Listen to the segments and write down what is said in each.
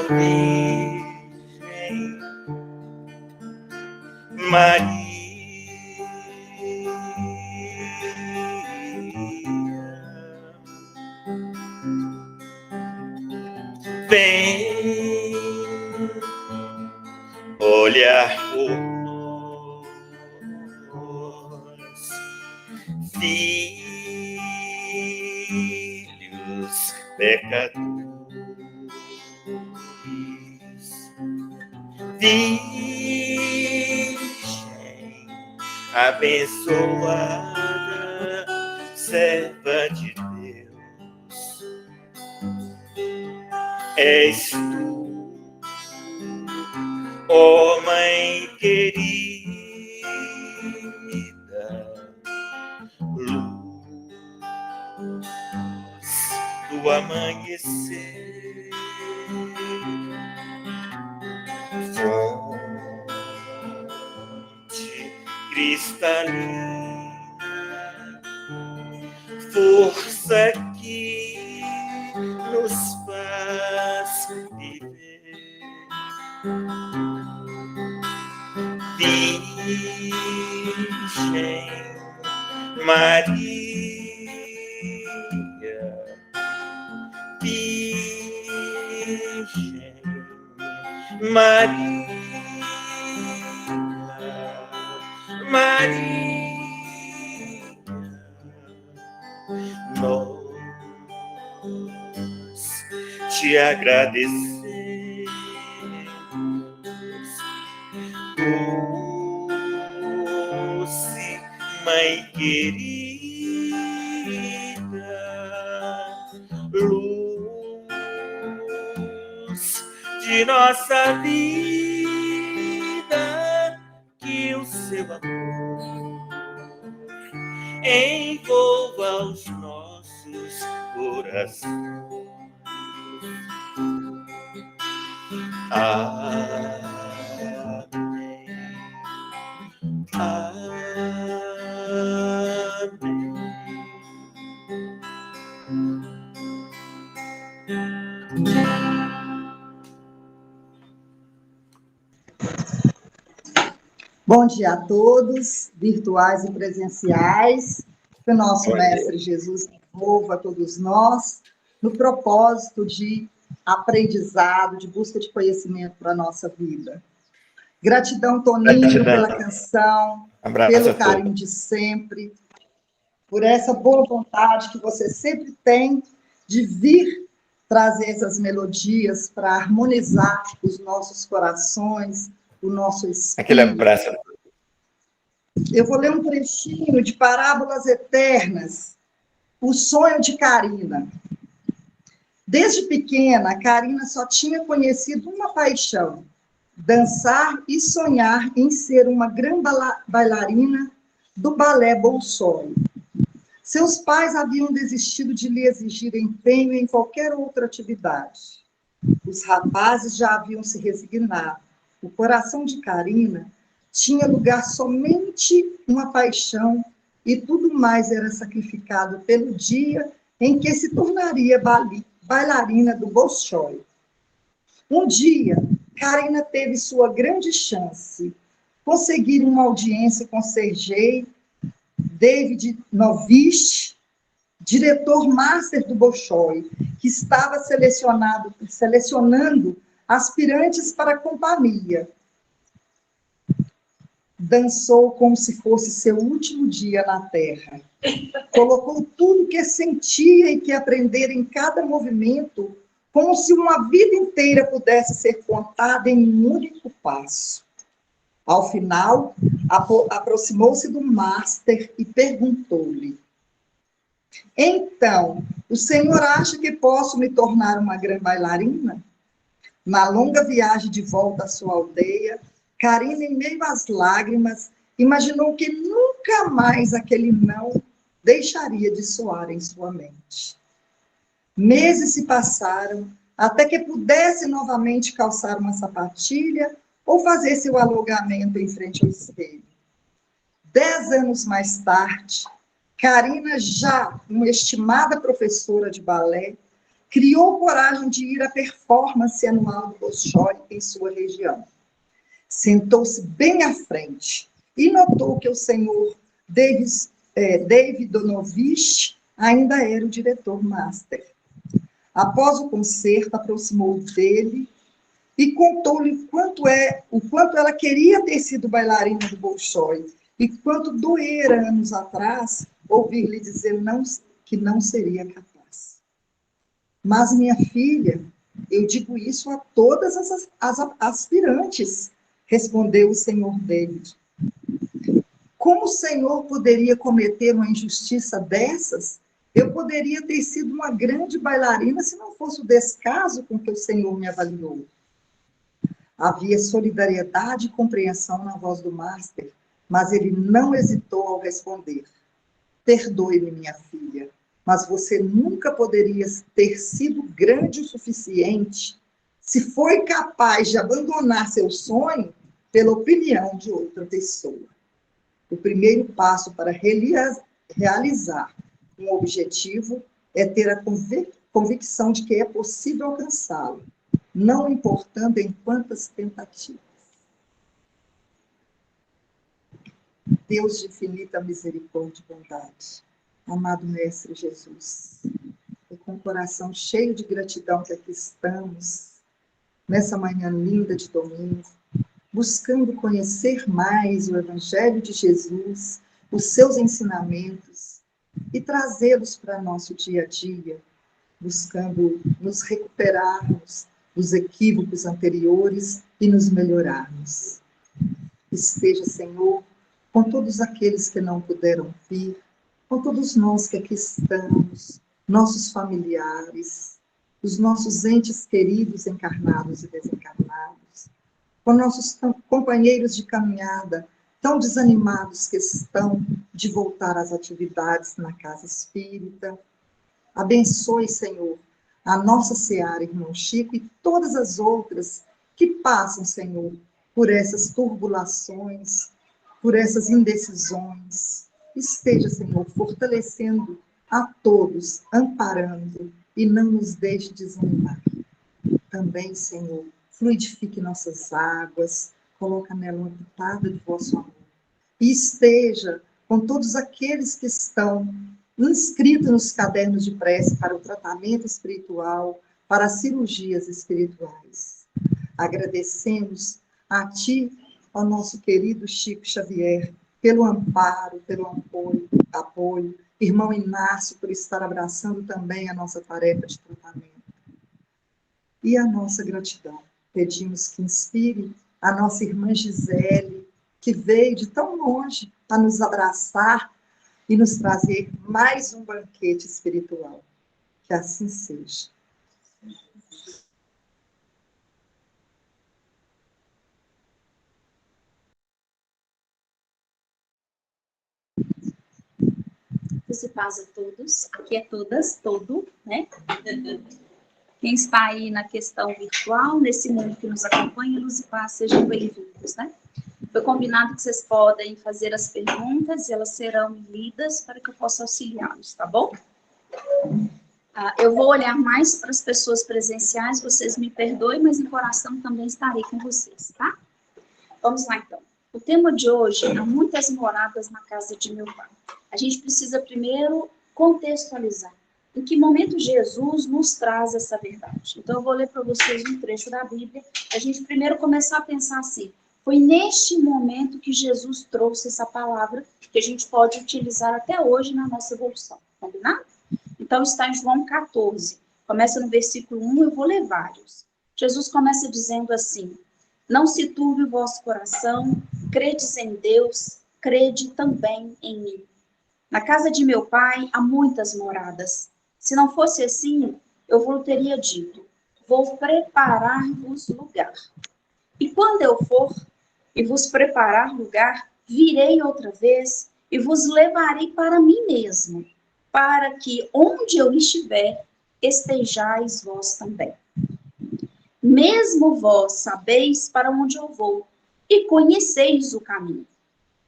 Virgem Maria, vem olhar por nós, filhos pecadores. Virgem abençoada, serva de Deus, és tu, ó Mãe querida, luz do amanhecer, fonte cristalina, força que nos faz viver. Virgem Maria, Virgem Maria, Maria, nós te agradecemos, doce Mãe querida, luz de nossa vida, que o seu amor envolva os nossos corações. Amém. Amém. Bom dia a todos, virtuais e presenciais. Que o nosso Mestre Jesus envolva a todos nós no propósito de aprendizado, de busca de conhecimento para a nossa vida. Gratidão, Toninho, pela canção, pelo carinho de sempre, por essa boa vontade que você sempre tem de vir trazer essas melodias para harmonizar os nossos corações, o nosso espírito. Aquele abraço. Eu vou ler um trechinho de Parábolas Eternas, O Sonho de Carina. Desde pequena, Carina só tinha conhecido uma paixão: dançar e sonhar em ser uma grande bailarina do balé Bolshoi. Seus pais haviam desistido de lhe exigir empenho em qualquer outra atividade. Os rapazes já haviam se resignado. O coração de Carina tinha lugar somente uma paixão e tudo mais era sacrificado pelo dia em que se tornaria bailarina do Bolshoi. Um dia, Carina teve sua grande chance, conseguir uma audiência com Sergei Davidovich, diretor master do Bolshoi, que estava selecionando aspirantes para a companhia. Dançou como se fosse seu último dia na terra. Colocou tudo que sentia e que aprendera em cada movimento, como se uma vida inteira pudesse ser contada em um único passo. Ao final, aproximou-se do master e perguntou-lhe: então, o senhor acha que posso me tornar uma grande bailarina? Na longa viagem de volta à sua aldeia, Karina, em meio às lágrimas, imaginou que nunca mais aquele não deixaria de soar em sua mente. Meses se passaram até que pudesse novamente calçar uma sapatilha ou fazer seu alongamento em frente ao espelho. 10 anos mais tarde, Karina, já uma estimada professora de balé, criou coragem de ir à performance anual do Bolshoi em sua região. Sentou-se bem à frente e notou que o senhor Davidonovich ainda era o diretor master. Após o concerto, aproximou dele e contou-lhe o quanto ela queria ter sido bailarina do Bolshoi e quanto doera anos atrás ouvir-lhe dizer que não seria capaz. Mas, minha filha, eu digo isso a todas as aspirantes, respondeu o senhor David. Como o senhor poderia cometer uma injustiça dessas? Eu poderia ter sido uma grande bailarina se não fosse o descaso com que o senhor me avaliou. Havia solidariedade e compreensão na voz do master, mas ele não hesitou ao responder. Perdoe-me, minha filha, mas você nunca poderia ter sido grande o suficiente se foi capaz de abandonar seu sonho pela opinião de outra pessoa. O primeiro passo para realizar um objetivo é ter a convicção de que é possível alcançá-lo, não importando em quantas tentativas. Deus de infinita misericórdia e bondade, amado Mestre Jesus, é com o coração cheio de gratidão que aqui estamos, nessa manhã linda de domingo, buscando conhecer mais o Evangelho de Jesus, os seus ensinamentos, e trazê-los para nosso dia a dia, buscando nos recuperarmos dos equívocos anteriores e nos melhorarmos. Esteja, Senhor, com todos aqueles que não puderam vir, com todos nós que aqui estamos, nossos familiares, os nossos entes queridos encarnados e desencarnados, com nossos companheiros de caminhada, tão desanimados que estão de voltar às atividades na casa espírita. Abençoe, Senhor, a nossa seara, irmão Chico, e todas as outras que passam, Senhor, por essas turbulações, por essas indecisões. Esteja, Senhor, fortalecendo a todos, amparando, e não nos deixe desanimar. Também, Senhor, fluidifique nossas águas, coloca nela uma pitada de vosso amor. E esteja com todos aqueles que estão inscritos nos cadernos de prece para o tratamento espiritual, para as cirurgias espirituais. Agradecemos a Ti, ao nosso querido Chico Xavier, pelo amparo, pelo apoio, irmão Inácio, por estar abraçando também a nossa tarefa de tratamento. E a nossa gratidão. Pedimos que inspire a nossa irmã Gisele, que veio de tão longe a nos abraçar e nos trazer mais um banquete espiritual. Que assim seja. Luz e paz a todos, aqui é todas, todo, né? Quem está aí na questão virtual, nesse mundo que nos acompanha, luz e paz, sejam bem-vindos, né? Foi combinado que vocês podem fazer as perguntas e elas serão lidas para que eu possa auxiliá-los, tá bom? Eu vou olhar mais para as pessoas presenciais, vocês me perdoem, mas em coração também estarei com vocês, tá? Vamos lá, então. O tema de hoje é muitas moradas na casa de meu pai. A gente precisa primeiro contextualizar. em que momento Jesus nos traz essa verdade. Então, eu vou ler para vocês um trecho da Bíblia. A gente primeiro começar a pensar assim, foi neste momento que Jesus trouxe essa palavra que a gente pode utilizar até hoje na nossa evolução. Combinado? Então, está em João 14. Começa no versículo 1, eu vou ler vários. Jesus começa dizendo assim, não se turbe o vosso coração, credes em Deus, crede também em mim. Na casa de meu pai há muitas moradas. Se não fosse assim, eu vos teria dito, vou preparar-vos lugar. E quando eu for e vos preparar lugar, virei outra vez e vos levarei para mim mesmo, para que onde eu estiver, estejais vós também. Mesmo vós sabeis para onde eu vou, e conheceis o caminho.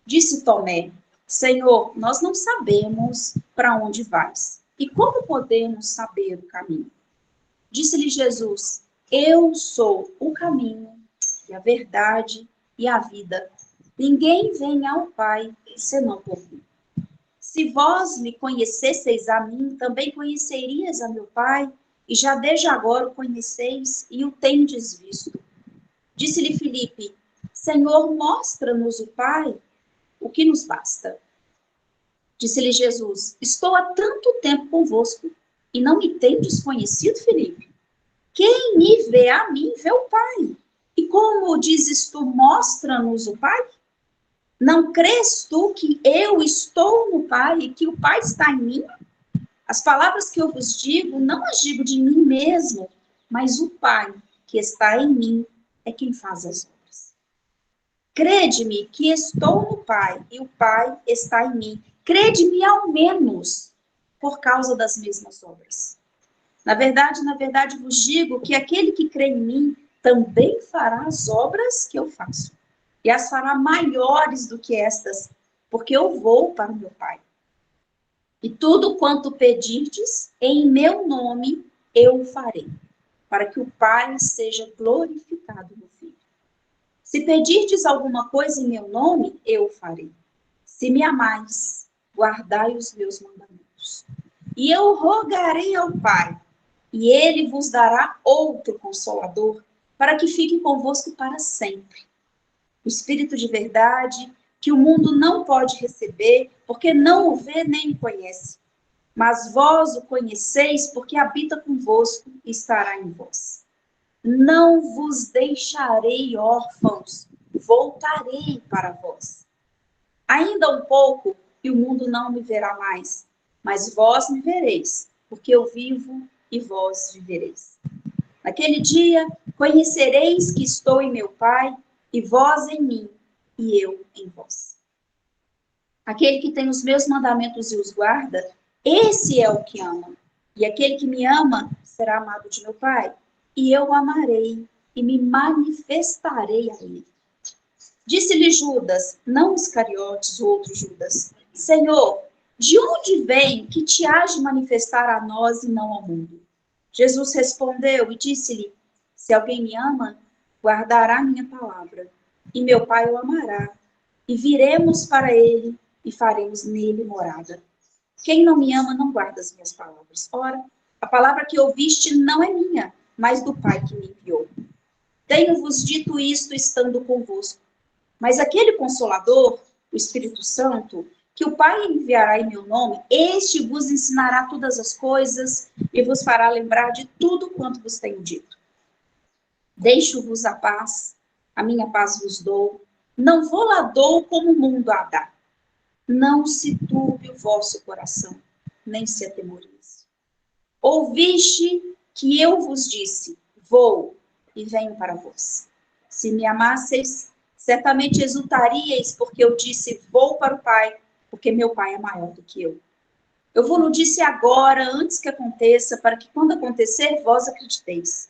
Disse Tomé, Senhor, nós não sabemos para onde vais, e como podemos saber o caminho? Disse-lhe Jesus, eu sou o caminho, e a verdade, e a vida. Ninguém vem ao Pai, senão por mim. Se vós me conhecesseis a mim, também conhecerias a meu Pai, e já desde agora o conheceis e o tendes visto. Disse-lhe Filipe, Senhor, mostra-nos o Pai, o que nos basta. Disse-lhe Jesus, estou há tanto tempo convosco, e não me tendes conhecido, Filipe? Quem me vê a mim, vê o Pai. E como dizes tu, mostra-nos o Pai? Não crês tu que eu estou no Pai e que o Pai está em mim? As palavras que eu vos digo, não as digo de mim mesmo, mas o Pai que está em mim é quem faz as obras. Crede-me que estou no Pai e o Pai está em mim. Crede-me ao menos por causa das mesmas obras. Na verdade vos digo que aquele que crê em mim também fará as obras que eu faço. E as fará maiores do que estas, porque eu vou para o meu Pai. E tudo quanto pedirdes, em meu nome, eu farei, para que o Pai seja glorificado no Filho. Se pedirdes alguma coisa em meu nome, eu farei. Se me amais, guardai os meus mandamentos. E eu rogarei ao Pai, e ele vos dará outro Consolador, para que fique convosco para sempre. O Espírito de verdade, que o mundo não pode receber, porque não o vê nem o conhece. Mas vós o conheceis, porque habita convosco e estará em vós. Não vos deixarei órfãos, voltarei para vós. Ainda um pouco, e o mundo não me verá mais, mas vós me vereis, porque eu vivo e vós vivereis. Naquele dia, conhecereis que estou em meu Pai, e vós em mim, e eu em vós. Aquele que tem os meus mandamentos e os guarda, esse é o que ama. E aquele que me ama será amado de meu Pai, e eu o amarei e me manifestarei a ele. Disse-lhe Judas, não Iscariotes, o outro Judas, Senhor, de onde vem que te hás de manifestar a nós e não ao mundo? Jesus respondeu e disse-lhe, se alguém me ama, guardará minha palavra, e meu Pai o amará, e viremos para ele e faremos nele morada. Quem não me ama não guarda as minhas palavras. Ora, a palavra que ouviste não é minha, mas do Pai que me enviou. Tenho-vos dito isto estando convosco. Mas aquele Consolador, o Espírito Santo, que o Pai enviará em meu nome, este vos ensinará todas as coisas e vos fará lembrar de tudo quanto vos tenho dito. Deixo-vos a paz, a minha paz vos dou, não vou-la dou como o mundo a dá. Não se turbe o vosso coração, nem se atemorize. Ouviste que eu vos disse, vou e venho para vós. Se me amasseis, certamente exultaríeis, porque eu disse, vou para o Pai, porque meu Pai é maior do que eu. Eu vos disse agora, antes que aconteça, para que quando acontecer, vós acrediteis.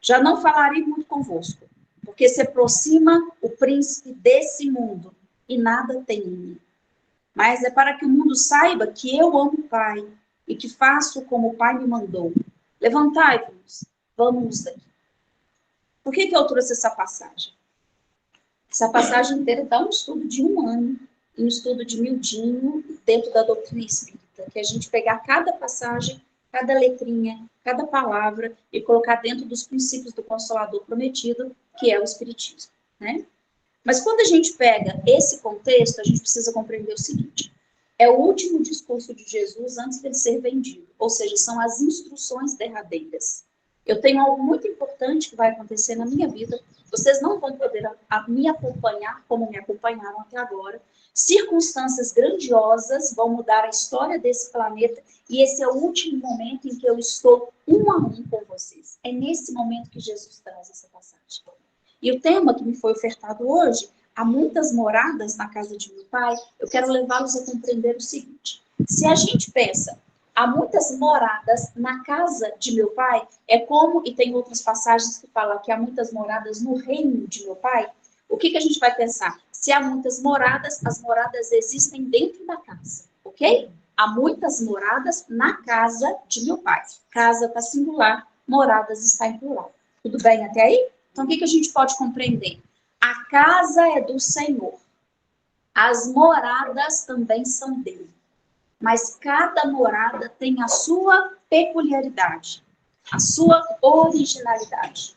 Já não falarei muito convosco, porque se aproxima o príncipe desse mundo, e nada tem em mim. Mas é para que o mundo saiba que eu amo o Pai, e que faço como o Pai me mandou. Levantai-vos, vamos daqui. Por que eu trouxe essa passagem? Essa passagem inteira dá um estudo de 1 ano, um estudo de miudinho dentro da doutrina espírita, que a gente pegar cada passagem cada letrinha, cada palavra e colocar dentro dos princípios do Consolador prometido, que é o Espiritismo, né? Mas quando a gente pega esse contexto, a gente precisa compreender o seguinte: é o último discurso de Jesus antes de ser vendido, ou seja, são as instruções derradeiras. Eu tenho algo muito importante que vai acontecer na minha vida, vocês não vão poder me acompanhar como me acompanharam até agora. Circunstâncias grandiosas vão mudar a história desse planeta e esse é o último momento em que eu estou um a um com vocês. É nesse momento que Jesus traz essa passagem. E o tema que me foi ofertado hoje, há muitas moradas na casa de meu pai, eu quero levá-los a compreender o seguinte: se a gente pensa, há muitas moradas na casa de meu pai, é como, e tem outras passagens que falam que há muitas moradas no reino de meu pai, o que a gente vai pensar? Se há muitas moradas, as moradas existem dentro da casa, ok? Há muitas moradas na casa de meu pai. Casa está singular, moradas está em plural. Tudo bem até aí? Então, o que a gente pode compreender? A casa é do Senhor. As moradas também são dele. Mas cada morada tem a sua peculiaridade, a sua originalidade.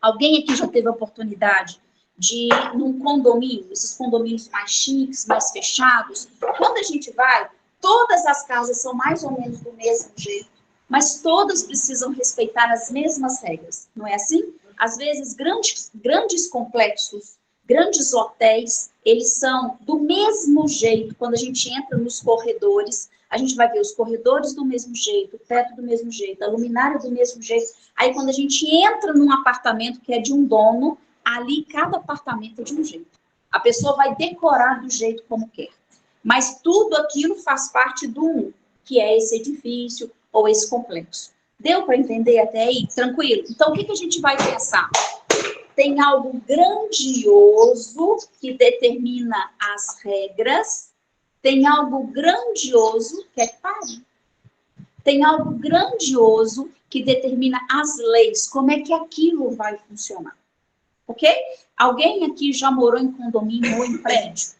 Alguém aqui já teve a oportunidade de ir num condomínio, esses condomínios mais chiques, mais fechados? Quando a gente vai, todas as casas são mais ou menos do mesmo jeito, mas todas precisam respeitar as mesmas regras, não é assim? Às vezes, grandes complexos, grandes hotéis, eles são do mesmo jeito. Quando a gente entra nos corredores, a gente vai ver os corredores do mesmo jeito, o teto do mesmo jeito, a luminária do mesmo jeito. Aí, quando a gente entra num apartamento que é de um dono, ali cada apartamento é de um jeito. A pessoa vai decorar do jeito como quer. Mas tudo aquilo faz parte do que é esse edifício ou esse complexo. Deu para entender até aí? Tranquilo? Então, o que a gente vai pensar? Tem algo grandioso que determina as regras, tem algo grandioso que é claro. Tem algo grandioso que determina as leis, como é que aquilo vai funcionar. Ok? Alguém aqui já morou em condomínio ou em prédio?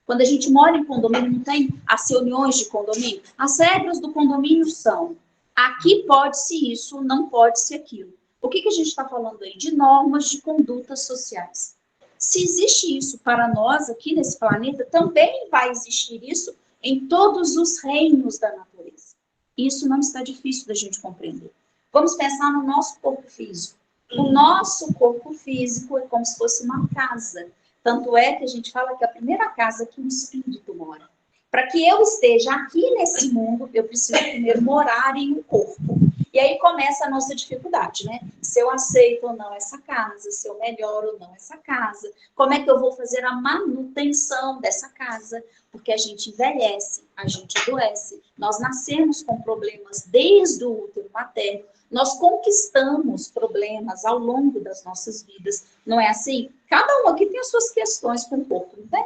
Quando a gente mora em condomínio, não tem as reuniões de condomínio? As regras do condomínio são: aqui pode-se isso, não pode-se aquilo. O que a gente está falando aí? De normas de condutas sociais. Se existe isso para nós aqui nesse planeta, também vai existir isso em todos os reinos da natureza. Isso não está difícil da gente compreender. Vamos pensar no nosso corpo físico. O nosso corpo físico é como se fosse uma casa. Tanto é que a gente fala que a primeira casa que um espírito mora. Para que eu esteja aqui nesse mundo, eu preciso primeiro morar em um corpo. E aí começa a nossa dificuldade, né? Se eu aceito ou não essa casa, se eu melhoro ou não essa casa, como é que eu vou fazer a manutenção dessa casa? Porque a gente envelhece, a gente adoece, nós nascemos com problemas desde o útero materno, nós conquistamos problemas ao longo das nossas vidas, não é assim? Cada um aqui tem as suas questões com o corpo, não tem?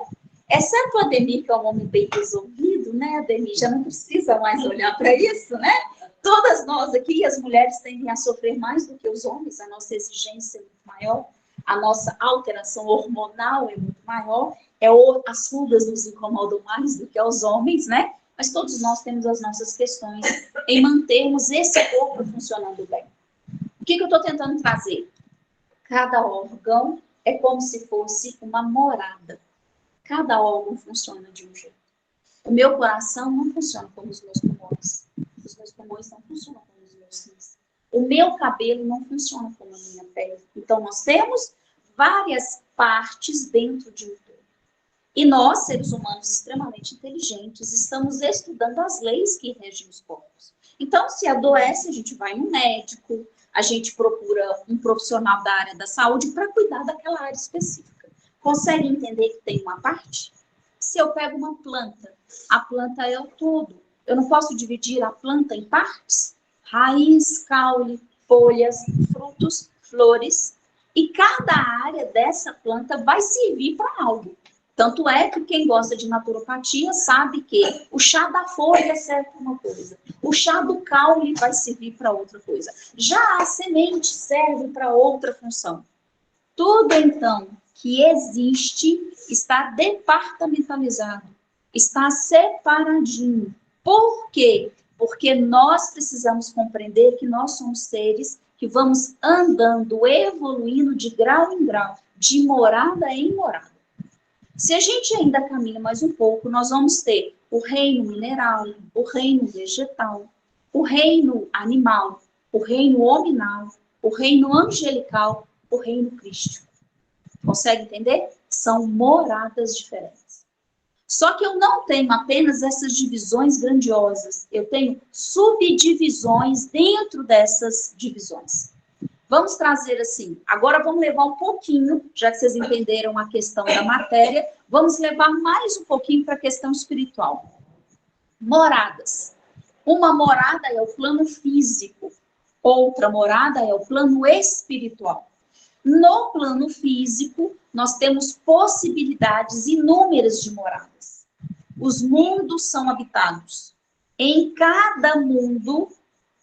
Exceto o Ademir, que é um homem bem resolvido, né, Ademir? Já não precisa mais olhar para isso, né? Todas nós aqui, as mulheres, tendem a sofrer mais do que os homens, a nossa exigência é muito maior, a nossa alteração hormonal é muito maior, as rugas nos incomodam mais do que aos homens, né? Mas todos nós temos as nossas questões em mantermos esse corpo funcionando bem. O que eu estou tentando trazer? Cada órgão é como se fosse uma morada. Cada órgão funciona de um jeito. O meu coração não funciona como os meus pulmões. Os meus pulmões não funcionam como os meus rins. O meu cabelo não funciona como a minha pele. Então, nós temos várias partes dentro de um todo. E nós, seres humanos extremamente inteligentes, estamos estudando as leis que regem os corpos. Então, se adoece, a gente vai no médico, a gente procura um profissional da área da saúde para cuidar daquela área específica. Consegue entender que tem uma parte? Se eu pego uma planta, a planta é o todo. Eu não posso dividir a planta em partes? Raiz, caule, folhas, frutos, flores. E cada área dessa planta vai servir para algo. Tanto é que quem gosta de naturopatia sabe que o chá da folha serve para uma coisa, o chá do caule vai servir para outra coisa. Já a semente serve para outra função. Tudo, então, que existe está departamentalizado, está separadinho. Por quê? Porque nós precisamos compreender que nós somos seres que vamos andando, evoluindo de grau em grau, de morada em morada. Se a gente ainda caminha mais um pouco, nós vamos ter o reino mineral, o reino vegetal, o reino animal, o reino hominal, o reino angelical, o reino crístico. Consegue entender? São moradas diferentes. Só que eu não tenho apenas essas divisões grandiosas, eu tenho subdivisões dentro dessas divisões. Vamos trazer assim, agora vamos levar um pouquinho, já que vocês entenderam a questão da matéria, vamos levar mais um pouquinho para a questão espiritual. Moradas. Uma morada é o plano físico, outra morada é o plano espiritual. No plano físico, nós temos possibilidades inúmeras de moradas. Os mundos são habitados. Em cada mundo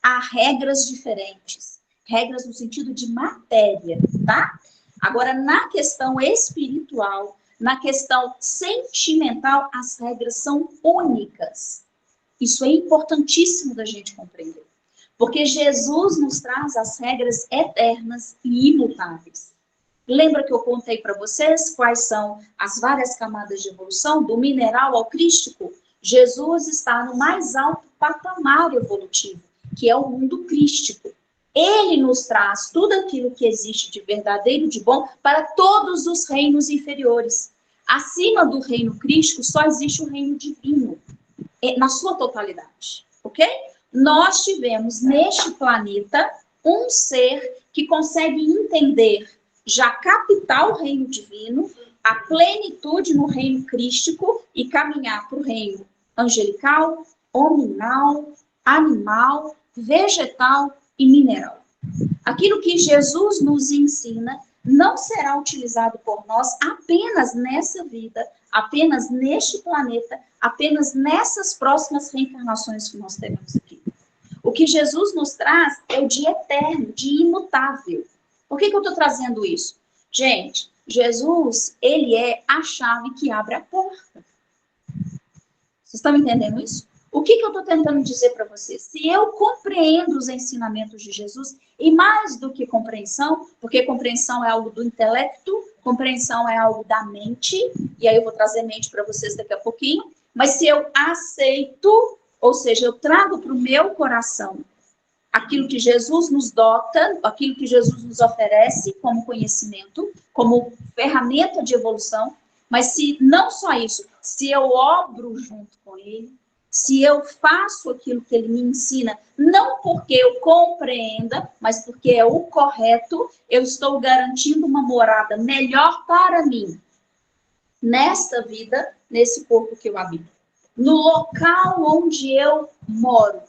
há regras diferentes. Regras no sentido de matéria, tá? Agora, na questão espiritual, na questão sentimental, as regras são únicas. Isso é importantíssimo da gente compreender. Porque Jesus nos traz as regras eternas e imutáveis. Lembra que eu contei para vocês quais são as várias camadas de evolução, do mineral ao crístico? Jesus está no mais alto patamar evolutivo, que é o mundo crístico. Ele nos traz tudo aquilo que existe de verdadeiro, de bom, para todos os reinos inferiores. Acima do reino crístico só existe o reino divino, na sua totalidade, ok? Nós tivemos neste planeta um ser que consegue entender, já captar o reino divino, a plenitude no reino crístico e caminhar para o reino angelical, hominal, animal, vegetal e mineral. Aquilo que Jesus nos ensina não será utilizado por nós apenas nessa vida, apenas neste planeta, apenas nessas próximas reencarnações que nós teremos aqui. O que Jesus nos traz é o de eterno, de imutável. Por que eu estou trazendo isso? Gente, Jesus, ele é a chave que abre a porta. Vocês estão entendendo isso? O que eu estou tentando dizer para vocês? Se eu compreendo os ensinamentos de Jesus, e mais do que compreensão, porque compreensão é algo do intelecto, compreensão é algo da mente, e aí eu vou trazer mente para vocês daqui a pouquinho, mas se eu aceito, ou seja, eu trago para o meu coração aquilo que Jesus nos dota, aquilo que Jesus nos oferece como conhecimento, como ferramenta de evolução, mas se não só isso, se eu obro junto com ele, se eu faço aquilo que ele me ensina, não porque eu compreenda, mas porque é o correto, eu estou garantindo uma morada melhor para mim, nesta vida, nesse corpo que eu habito, no local onde eu moro,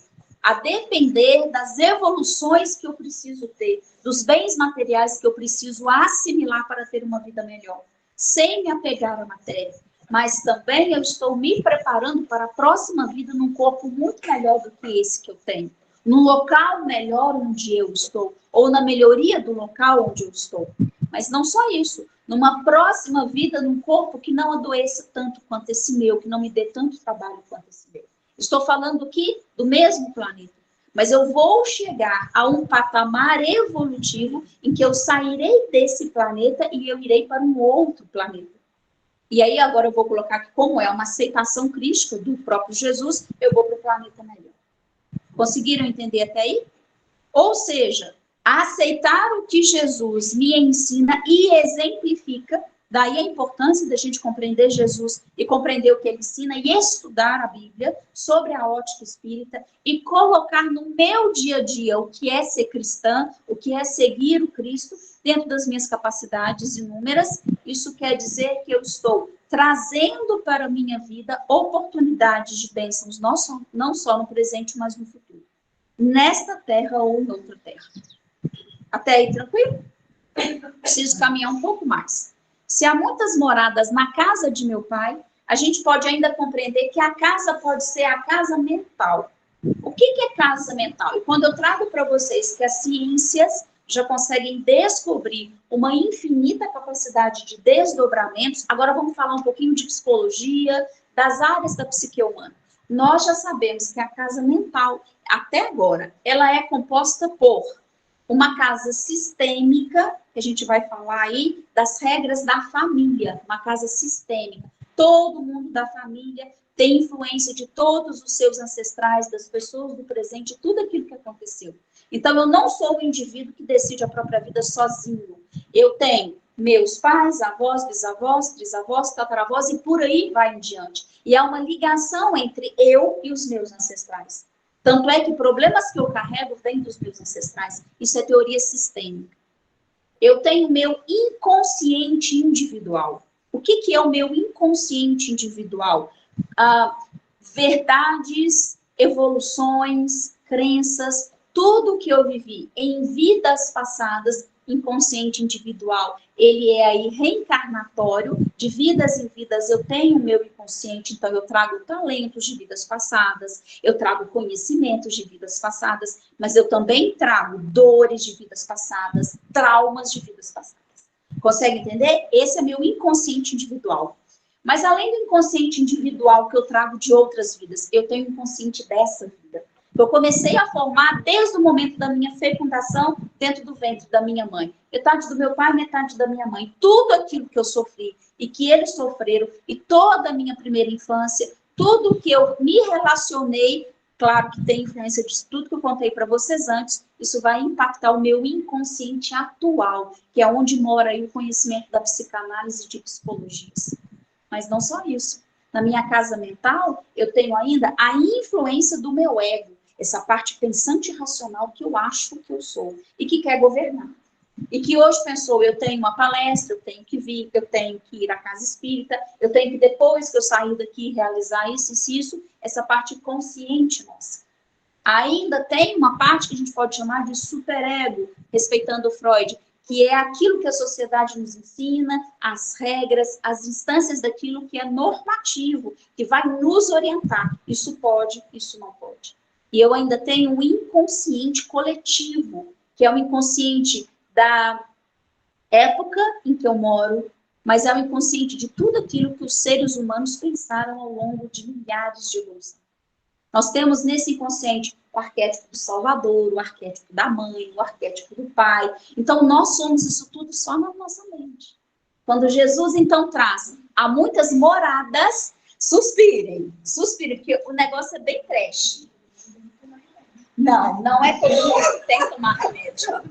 a depender das evoluções que eu preciso ter, dos bens materiais que eu preciso assimilar para ter uma vida melhor, sem me apegar à matéria. Mas também eu estou me preparando para a próxima vida num corpo muito melhor do que esse que eu tenho, num local melhor onde eu estou, ou na melhoria do local onde eu estou. Mas não só isso, numa próxima vida, num corpo que não adoeça tanto quanto esse meu, que não me dê tanto trabalho quanto esse meu. Estou falando aqui do mesmo planeta, mas eu vou chegar a um patamar evolutivo em que eu sairei desse planeta e eu irei para um outro planeta. E aí agora eu vou colocar aqui como é uma aceitação crística do próprio Jesus, eu vou para o planeta melhor. Conseguiram entender até aí? Ou seja, aceitar o que Jesus me ensina e exemplifica, daí a importância da gente compreender Jesus e compreender o que ele ensina e estudar a Bíblia sobre a ótica espírita e colocar no meu dia a dia o que é ser cristã, o que é seguir o Cristo dentro das minhas capacidades inúmeras. Isso quer dizer que eu estou trazendo para a minha vida oportunidades de bênçãos, não só no presente, mas no futuro. Nesta terra ou em outra terra. Até aí, tranquilo? Preciso caminhar um pouco mais. Se há muitas moradas na casa de meu pai, a gente pode ainda compreender que a casa pode ser a casa mental. O que é casa mental? E quando eu trago para vocês que as ciências já conseguem descobrir uma infinita capacidade de desdobramentos, agora vamos falar um pouquinho de psicologia, das áreas da psique humana. nós já sabemos que a casa mental, até agora, ela é composta por uma casa sistêmica, que a gente vai falar aí, das regras da família, uma casa sistêmica. Todo mundo da família tem influência de todos os seus ancestrais, das pessoas do presente, tudo aquilo que aconteceu. Então, eu não sou o indivíduo que decide a própria vida sozinho. Eu tenho meus pais, avós, bisavós, trisavós, tataravós, e por aí vai em diante. E há uma ligação entre eu e os meus ancestrais. Tanto é que problemas que eu carrego vêm dos meus ancestrais. Isso é teoria sistêmica. Eu tenho meu inconsciente individual. O que é o meu inconsciente individual? Verdades, evoluções, crenças, tudo que eu vivi em vidas passadas, inconsciente individual, ele é aí reencarnatório, de vidas em vidas eu tenho o meu inconsciente, então eu trago talentos de vidas passadas, eu trago conhecimentos de vidas passadas, mas eu também trago dores de vidas passadas, traumas de vidas passadas. Consegue entender? Esse é meu inconsciente individual. Mas além do inconsciente individual que eu trago de outras vidas, eu tenho o inconsciente dessa vida. Eu comecei a formar desde o momento da minha fecundação dentro do ventre da minha mãe. Metade do meu pai, metade da minha mãe. Tudo aquilo que eu sofri e que eles sofreram, e toda a minha primeira infância, tudo que eu me relacionei, claro que tem influência disso tudo que eu contei para vocês antes, isso vai impactar o meu inconsciente atual, que é onde mora aí o conhecimento da psicanálise e de psicologias. Mas não só isso. Na minha casa mental, eu tenho ainda a influência do meu ego, essa parte pensante e racional que eu acho que eu sou e que quer governar. E que hoje pensou, eu tenho uma palestra, eu tenho que vir, eu tenho que ir à casa espírita, eu tenho que, depois que eu sair daqui, realizar isso, essa parte consciente nossa. Ainda tem uma parte que a gente pode chamar de superego, respeitando Freud, que é aquilo que a sociedade nos ensina, as regras, as instâncias daquilo que é normativo, que vai nos orientar. Isso pode, isso não pode. E eu ainda tenho o inconsciente coletivo, que é o inconsciente da época em que eu moro, mas é o inconsciente de tudo aquilo que os seres humanos pensaram ao longo de milhares de evoluções. Nós temos nesse inconsciente o arquétipo do Salvador, o arquétipo da mãe, o arquétipo do pai. Então, nós somos isso tudo só na nossa mente. Quando Jesus, então, traz a muitas moradas, suspirem, porque o negócio é bem trash. Não é todo mundo que tem que tomar remédio.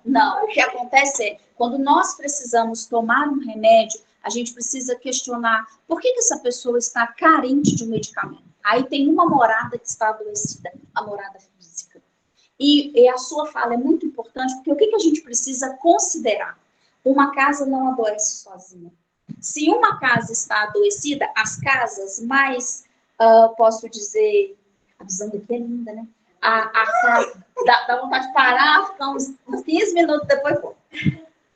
Não. O que acontece é, quando nós precisamos tomar um remédio, a gente precisa questionar por que essa pessoa está carente de um medicamento. Aí tem uma morada que está adoecida, a morada física. E a sua fala é muito importante, porque o que a gente precisa considerar? Uma casa não adoece sozinha. Se uma casa está adoecida, as casas mais, posso dizer, a visão daqui é linda, né? Dá vontade de parar, ficar uns 15 minutos depois.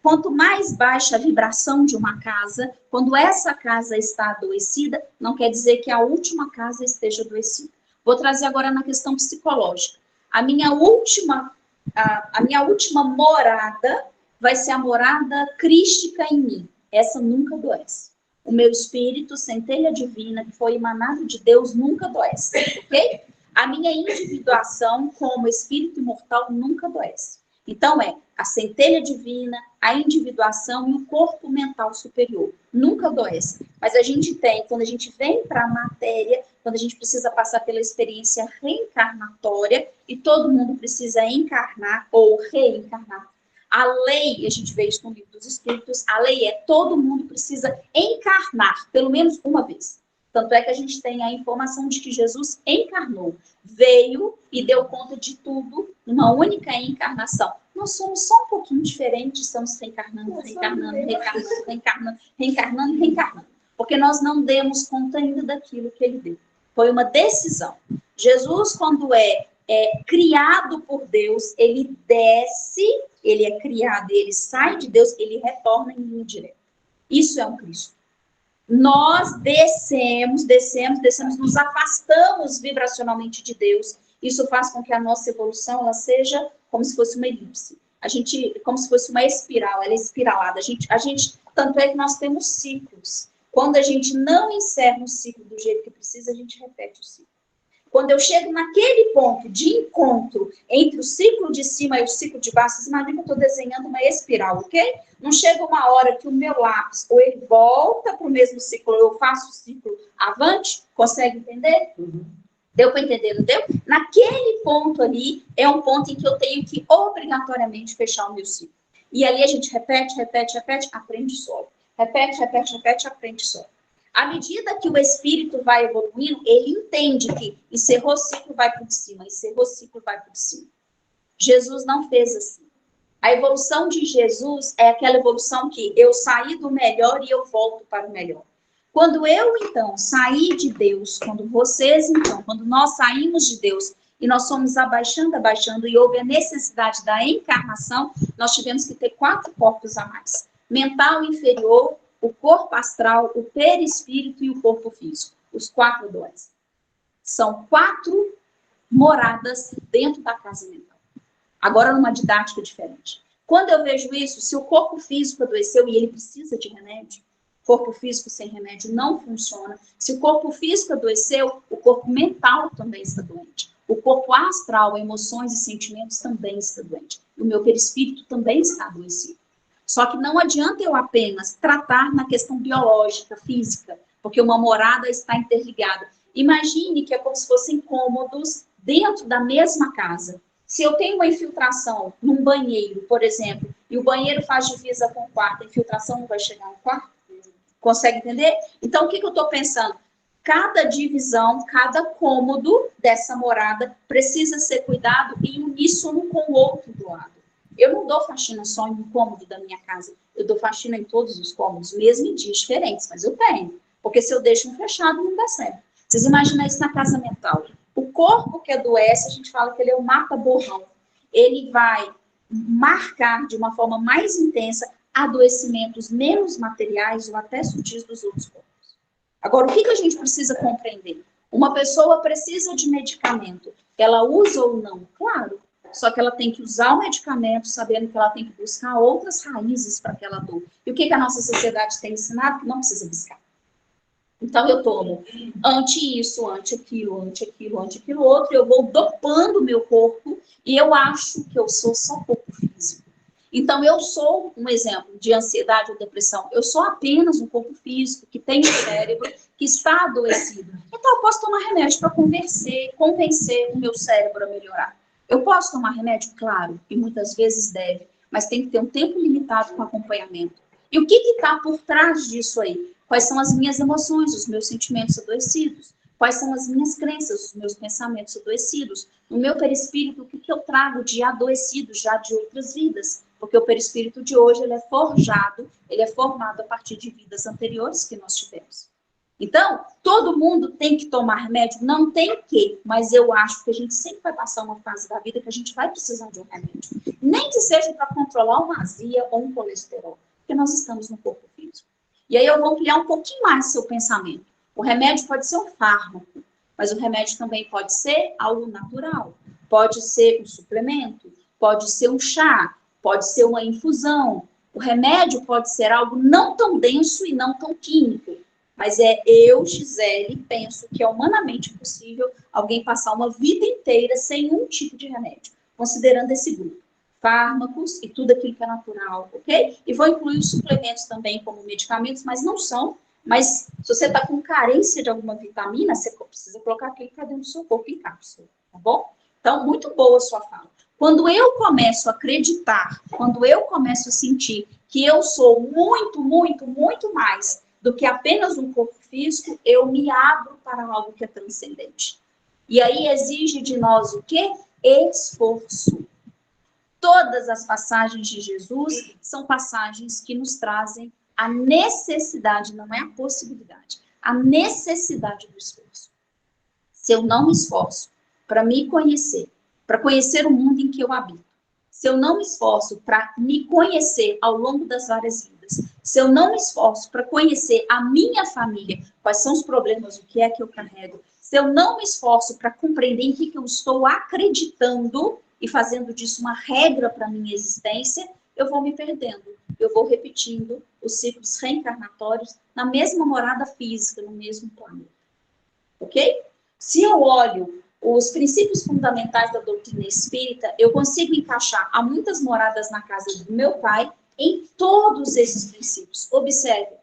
Quanto mais baixa a vibração de uma casa, quando essa casa está adoecida, não quer dizer que a última casa esteja adoecida. Vou trazer agora na questão psicológica. A minha última morada vai ser a morada crística em mim. Essa nunca adoece. O meu espírito, centelha divina, que foi emanado de Deus, nunca adoece, ok? A minha individuação como espírito imortal nunca adoece. Então, a centelha divina, a individuação e o corpo mental superior. Nunca adoece. Mas a gente tem, quando a gente vem para a matéria, quando a gente precisa passar pela experiência reencarnatória, e todo mundo precisa encarnar ou reencarnar. A lei, a gente vê isso no livro dos Espíritos, a lei é todo mundo precisa encarnar, pelo menos uma vez. Tanto é que a gente tem a informação de que Jesus encarnou, veio e deu conta de tudo numa única encarnação. Nós somos só um pouquinho diferentes, estamos reencarnando. Porque nós não demos conta ainda daquilo que ele deu. Foi uma decisão. Jesus, quando é criado por Deus, ele desce, ele é criado, ele sai de Deus, ele retorna em linha direta. Isso é um Cristo. Nós descemos, nos afastamos vibracionalmente de Deus. Isso faz com que a nossa evolução ela seja como se fosse uma elipse. Como se fosse uma espiral, ela é espiralada. Tanto é que nós temos ciclos. Quando a gente não encerra o ciclo do jeito que precisa, a gente repete o ciclo. Quando eu chego naquele ponto de encontro entre o ciclo de cima e o ciclo de baixo, vocês imaginam que eu estou desenhando uma espiral, ok? Não chega uma hora que o meu lápis, ou ele volta para o mesmo ciclo, ou eu faço o ciclo avante, consegue entender? Deu para entender, não deu? Naquele ponto ali, é um ponto em que eu tenho que obrigatoriamente fechar o meu ciclo. E ali a gente repete, aprende solo. Repete, aprende solo. À medida que o espírito vai evoluindo, ele entende que encerrou o ciclo, vai para o de cima, encerrou o ciclo, vai para o de cima. Jesus não fez assim. A evolução de Jesus é aquela evolução que eu saí do melhor e eu volto para o melhor. Quando eu, então, saí de Deus, quando vocês, então, quando nós saímos de Deus e nós fomos abaixando, e houve a necessidade da encarnação, nós tivemos que ter 4 corpos a mais. Mental inferior, o corpo astral, o perispírito e o corpo físico. Os 4 dons. São 4 moradas dentro da casa mental. Agora, numa didática diferente. Quando eu vejo isso, se o corpo físico adoeceu e ele precisa de remédio, corpo físico sem remédio não funciona. Se o corpo físico adoeceu, o corpo mental também está doente. O corpo astral, emoções e sentimentos também está doente. O meu perispírito também está adoecido. Só que não adianta eu apenas tratar na questão biológica, física, porque uma morada está interligada. Imagine que é como se fossem cômodos dentro da mesma casa. Se eu tenho uma infiltração num banheiro, por exemplo, e o banheiro faz divisa com o quarto, a infiltração não vai chegar no quarto? Consegue entender? Então, o que eu estou pensando? Cada divisão, cada cômodo dessa morada precisa ser cuidado em uníssono com o outro do lado. Eu não dou faxina só em um cômodo da minha casa. Eu dou faxina em todos os cômodos, mesmo em dias diferentes, mas eu tenho. Porque se eu deixo um fechado, não dá certo. Vocês imaginam isso na casa mental. O corpo que adoece, a gente fala que ele é o mata-borrão. Ele vai marcar de uma forma mais intensa adoecimentos menos materiais ou até sutis dos outros corpos. Agora, o que a gente precisa compreender? Uma pessoa precisa de medicamento. Ela usa ou não? Claro. Só que ela tem que usar o medicamento sabendo que ela tem que buscar outras raízes para aquela dor. E o que a nossa sociedade tem ensinado? Que não precisa buscar. Então, eu tomo ante isso, ante aquilo outro, eu vou dopando o meu corpo e eu acho que eu sou só corpo físico. Então, eu sou um exemplo de ansiedade ou depressão. Eu sou apenas um corpo físico que tem um cérebro que está adoecido. Então, eu posso tomar remédio para convencer o meu cérebro a melhorar. Eu posso tomar remédio? Claro, e muitas vezes deve, mas tem que ter um tempo limitado com acompanhamento. E o que está por trás disso aí? Quais são as minhas emoções, os meus sentimentos adoecidos? Quais são as minhas crenças, os meus pensamentos adoecidos? No meu perispírito, o que eu trago de adoecido já de outras vidas? Porque o perispírito de hoje, ele é forjado, ele é formado a partir de vidas anteriores que nós tivemos. Então, todo mundo tem que tomar remédio? Não tem que, mas eu acho que a gente sempre vai passar uma fase da vida que a gente vai precisar de um remédio. Nem que seja para controlar uma azia ou um colesterol, porque nós estamos no corpo físico. E aí eu vou ampliar um pouquinho mais seu pensamento. O remédio pode ser um fármaco, mas o remédio também pode ser algo natural. Pode ser um suplemento, pode ser um chá, pode ser uma infusão. O remédio pode ser algo não tão denso e não tão químico. Mas eu, Gisele, penso que é humanamente possível alguém passar uma vida inteira sem um tipo de remédio, considerando esse grupo. Fármacos e tudo aquilo que é natural, ok? E vou incluir os suplementos também como medicamentos, mas não são. Mas se você está com carência de alguma vitamina, você precisa colocar aquilo para dentro do seu corpo em cápsula, tá bom? Então, muito boa a sua fala. Quando eu começo a acreditar, quando eu começo a sentir que eu sou muito, muito, muito mais do que apenas um corpo físico, eu me abro para algo que é transcendente. E aí exige de nós o quê? Esforço. Todas as passagens de Jesus são passagens que nos trazem a necessidade, não é a possibilidade, a necessidade do esforço. Se eu não me esforço para me conhecer, para conhecer o mundo em que eu habito, se eu não me esforço para me conhecer ao longo das várias vidas, se eu não me esforço para conhecer a minha família, quais são os problemas, o que é que eu carrego, se eu não me esforço para compreender em que eu estou acreditando e fazendo disso uma regra para a minha existência, eu vou me perdendo. eu vou repetindo os ciclos reencarnatórios na mesma morada física, no mesmo planeta. Ok? Se eu olho os princípios fundamentais da doutrina espírita, eu consigo encaixar há muitas moradas na casa do meu pai em todos esses princípios. Observe,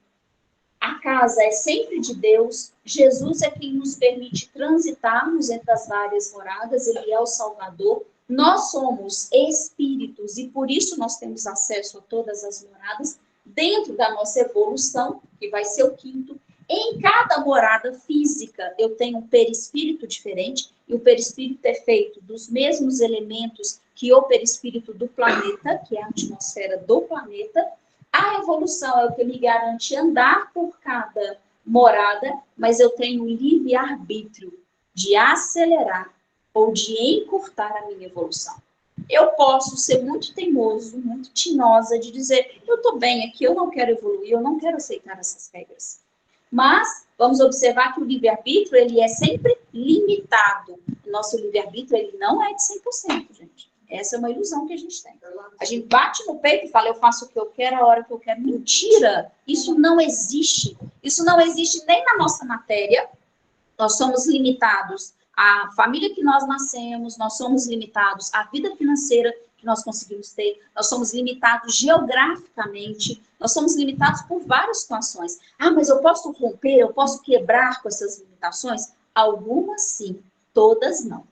a casa é sempre de Deus, Jesus é quem nos permite transitarmos entre as várias moradas, ele é o Salvador, nós somos espíritos e por isso nós temos acesso a todas as moradas dentro da nossa evolução, que vai ser o quinto. Em cada morada física, eu tenho um perispírito diferente, e o perispírito é feito dos mesmos elementos que o perispírito do planeta, que é a atmosfera do planeta. A evolução é o que me garante andar por cada morada, mas eu tenho o livre-arbítrio de acelerar ou de encurtar a minha evolução. Eu posso ser muito teimoso, muito tinhosa, de dizer, eu estou bem aqui, eu não quero evoluir, eu não quero aceitar essas regras. Mas vamos observar que o livre-arbítrio, ele é sempre limitado. O nosso livre-arbítrio, ele não é de 100%, gente. Essa é uma ilusão que a gente tem. A gente bate no peito e fala, eu faço o que eu quero, a hora que eu quero. Mentira! Isso não existe. Isso não existe nem na nossa matéria. Nós somos limitados à família que nós nascemos, nós somos limitados à vida financeira que nós conseguimos ter, nós somos limitados geograficamente, nós somos limitados por várias situações. Ah, mas eu posso romper, eu posso quebrar com essas limitações? Algumas sim, todas não.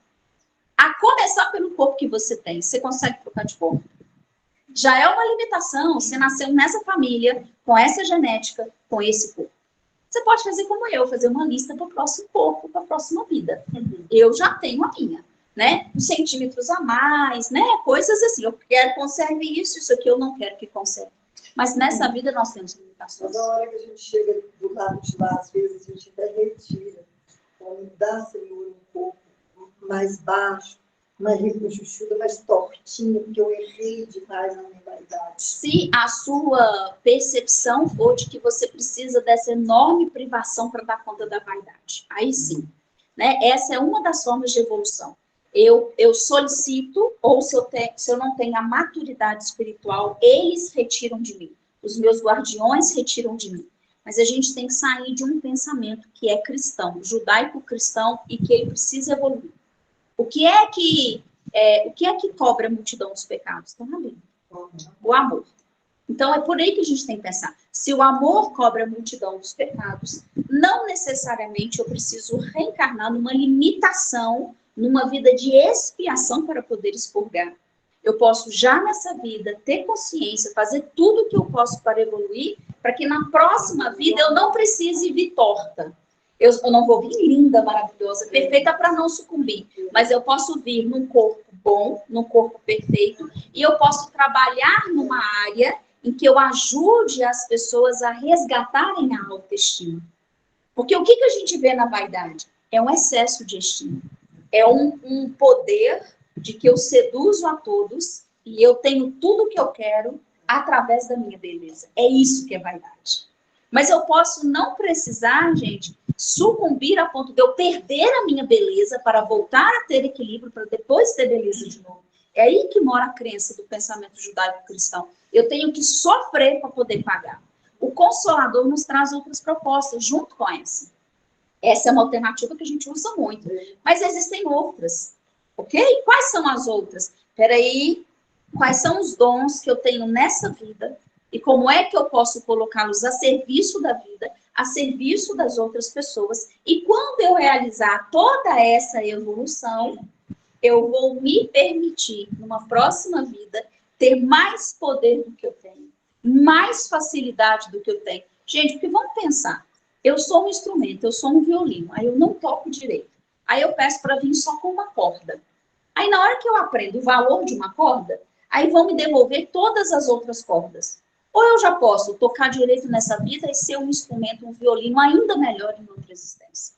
A começar pelo corpo que você tem, você consegue trocar de corpo? Já é uma limitação, você nasceu nessa família, com essa genética, com esse corpo. Você pode fazer como eu, fazer uma lista para o próximo corpo, para a próxima vida. Eu já tenho a minha, né? Uns centímetros a mais, né? Coisas assim, eu quero que conserve isso, isso aqui eu não quero que conserve. Mas nessa vida nós temos limitações. Mas na hora que a gente chega do lado de lá, às vezes a gente até retira. Então, dá, Senhor, um pouco mais baixo, mais reconchuchuda, mais tortinha, porque eu errei demais na minha vaidade. Se a sua percepção for de que você precisa dessa enorme privação para dar conta da vaidade, aí sim, né? Essa é uma das formas de evolução. Eu solicito, ou se eu não tenho a maturidade espiritual, eles retiram de mim. Os meus guardiões retiram de mim. Mas a gente tem que sair de um pensamento que é cristão, judaico-cristão, e que ele precisa evoluir. O que é que cobra a multidão dos pecados? Está na Bíblia. O amor. Então, é por aí que a gente tem que pensar. Se o amor cobra a multidão dos pecados, não necessariamente eu preciso reencarnar numa limitação, numa vida de expiação para poder expurgar. Eu posso, já nessa vida, ter consciência, fazer tudo o que eu posso para evoluir, para que na próxima vida eu não precise vir torta. Eu não vou vir linda, maravilhosa, perfeita para não sucumbir, mas eu posso vir num corpo bom, num corpo perfeito, e eu posso trabalhar numa área em que eu ajude as pessoas a resgatarem a autoestima. Porque o que a gente vê na vaidade? É um excesso de estima. É um poder de que eu seduzo a todos e eu tenho tudo o que eu quero através da minha beleza. É isso que é vaidade. Mas eu posso não precisar, gente, sucumbir a ponto de eu perder a minha beleza para voltar a ter equilíbrio, para depois ter beleza de novo. É aí que mora a crença do pensamento judaico-cristão. Eu tenho que sofrer para poder pagar. O Consolador nos traz outras propostas junto com essa. Essa é uma alternativa que a gente usa muito. Mas existem outras, ok? Quais são as outras? Peraí, quais são os dons que eu tenho nessa vida? E como é que eu posso colocá-los a serviço da vida, a serviço das outras pessoas? E quando eu realizar toda essa evolução, eu vou me permitir, numa próxima vida, ter mais poder do que eu tenho, mais facilidade do que eu tenho. Gente, porque vamos pensar, eu sou um instrumento, eu sou um violino, aí eu não toco direito. Aí eu peço para vir só com uma corda. Aí na hora que eu aprendo o valor de uma corda, aí vão me devolver todas as outras cordas. Ou eu já posso tocar direito nessa vida e ser um instrumento, um violino ainda melhor em outra existência.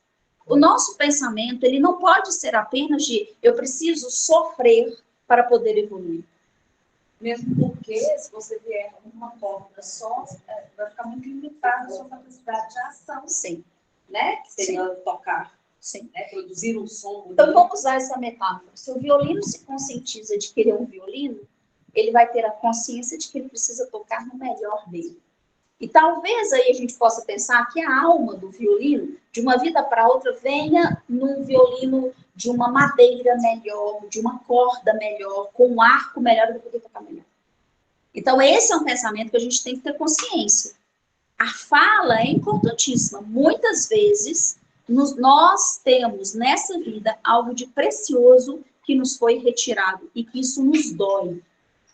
O nosso pensamento, ele não pode ser apenas de eu preciso sofrer para poder evoluir. Mesmo porque, se você vier com uma corda só, vai ficar muito limitada a sua capacidade de ação. Sim. Né? Que seria tocar. Sim. Né? Produzir um som. Então, vamos usar essa metáfora. Se o violino se conscientiza de querer um violino, ele vai ter a consciência de que ele precisa tocar no melhor dele. E talvez aí a gente possa pensar que a alma do violino, de uma vida para outra, venha num violino de uma madeira melhor, de uma corda melhor, com um arco melhor, para poder tocar melhor. Então, esse é um pensamento que a gente tem que ter consciência. A fala é importantíssima. Muitas vezes, nós temos nessa vida algo de precioso que nos foi retirado e que isso nos dói.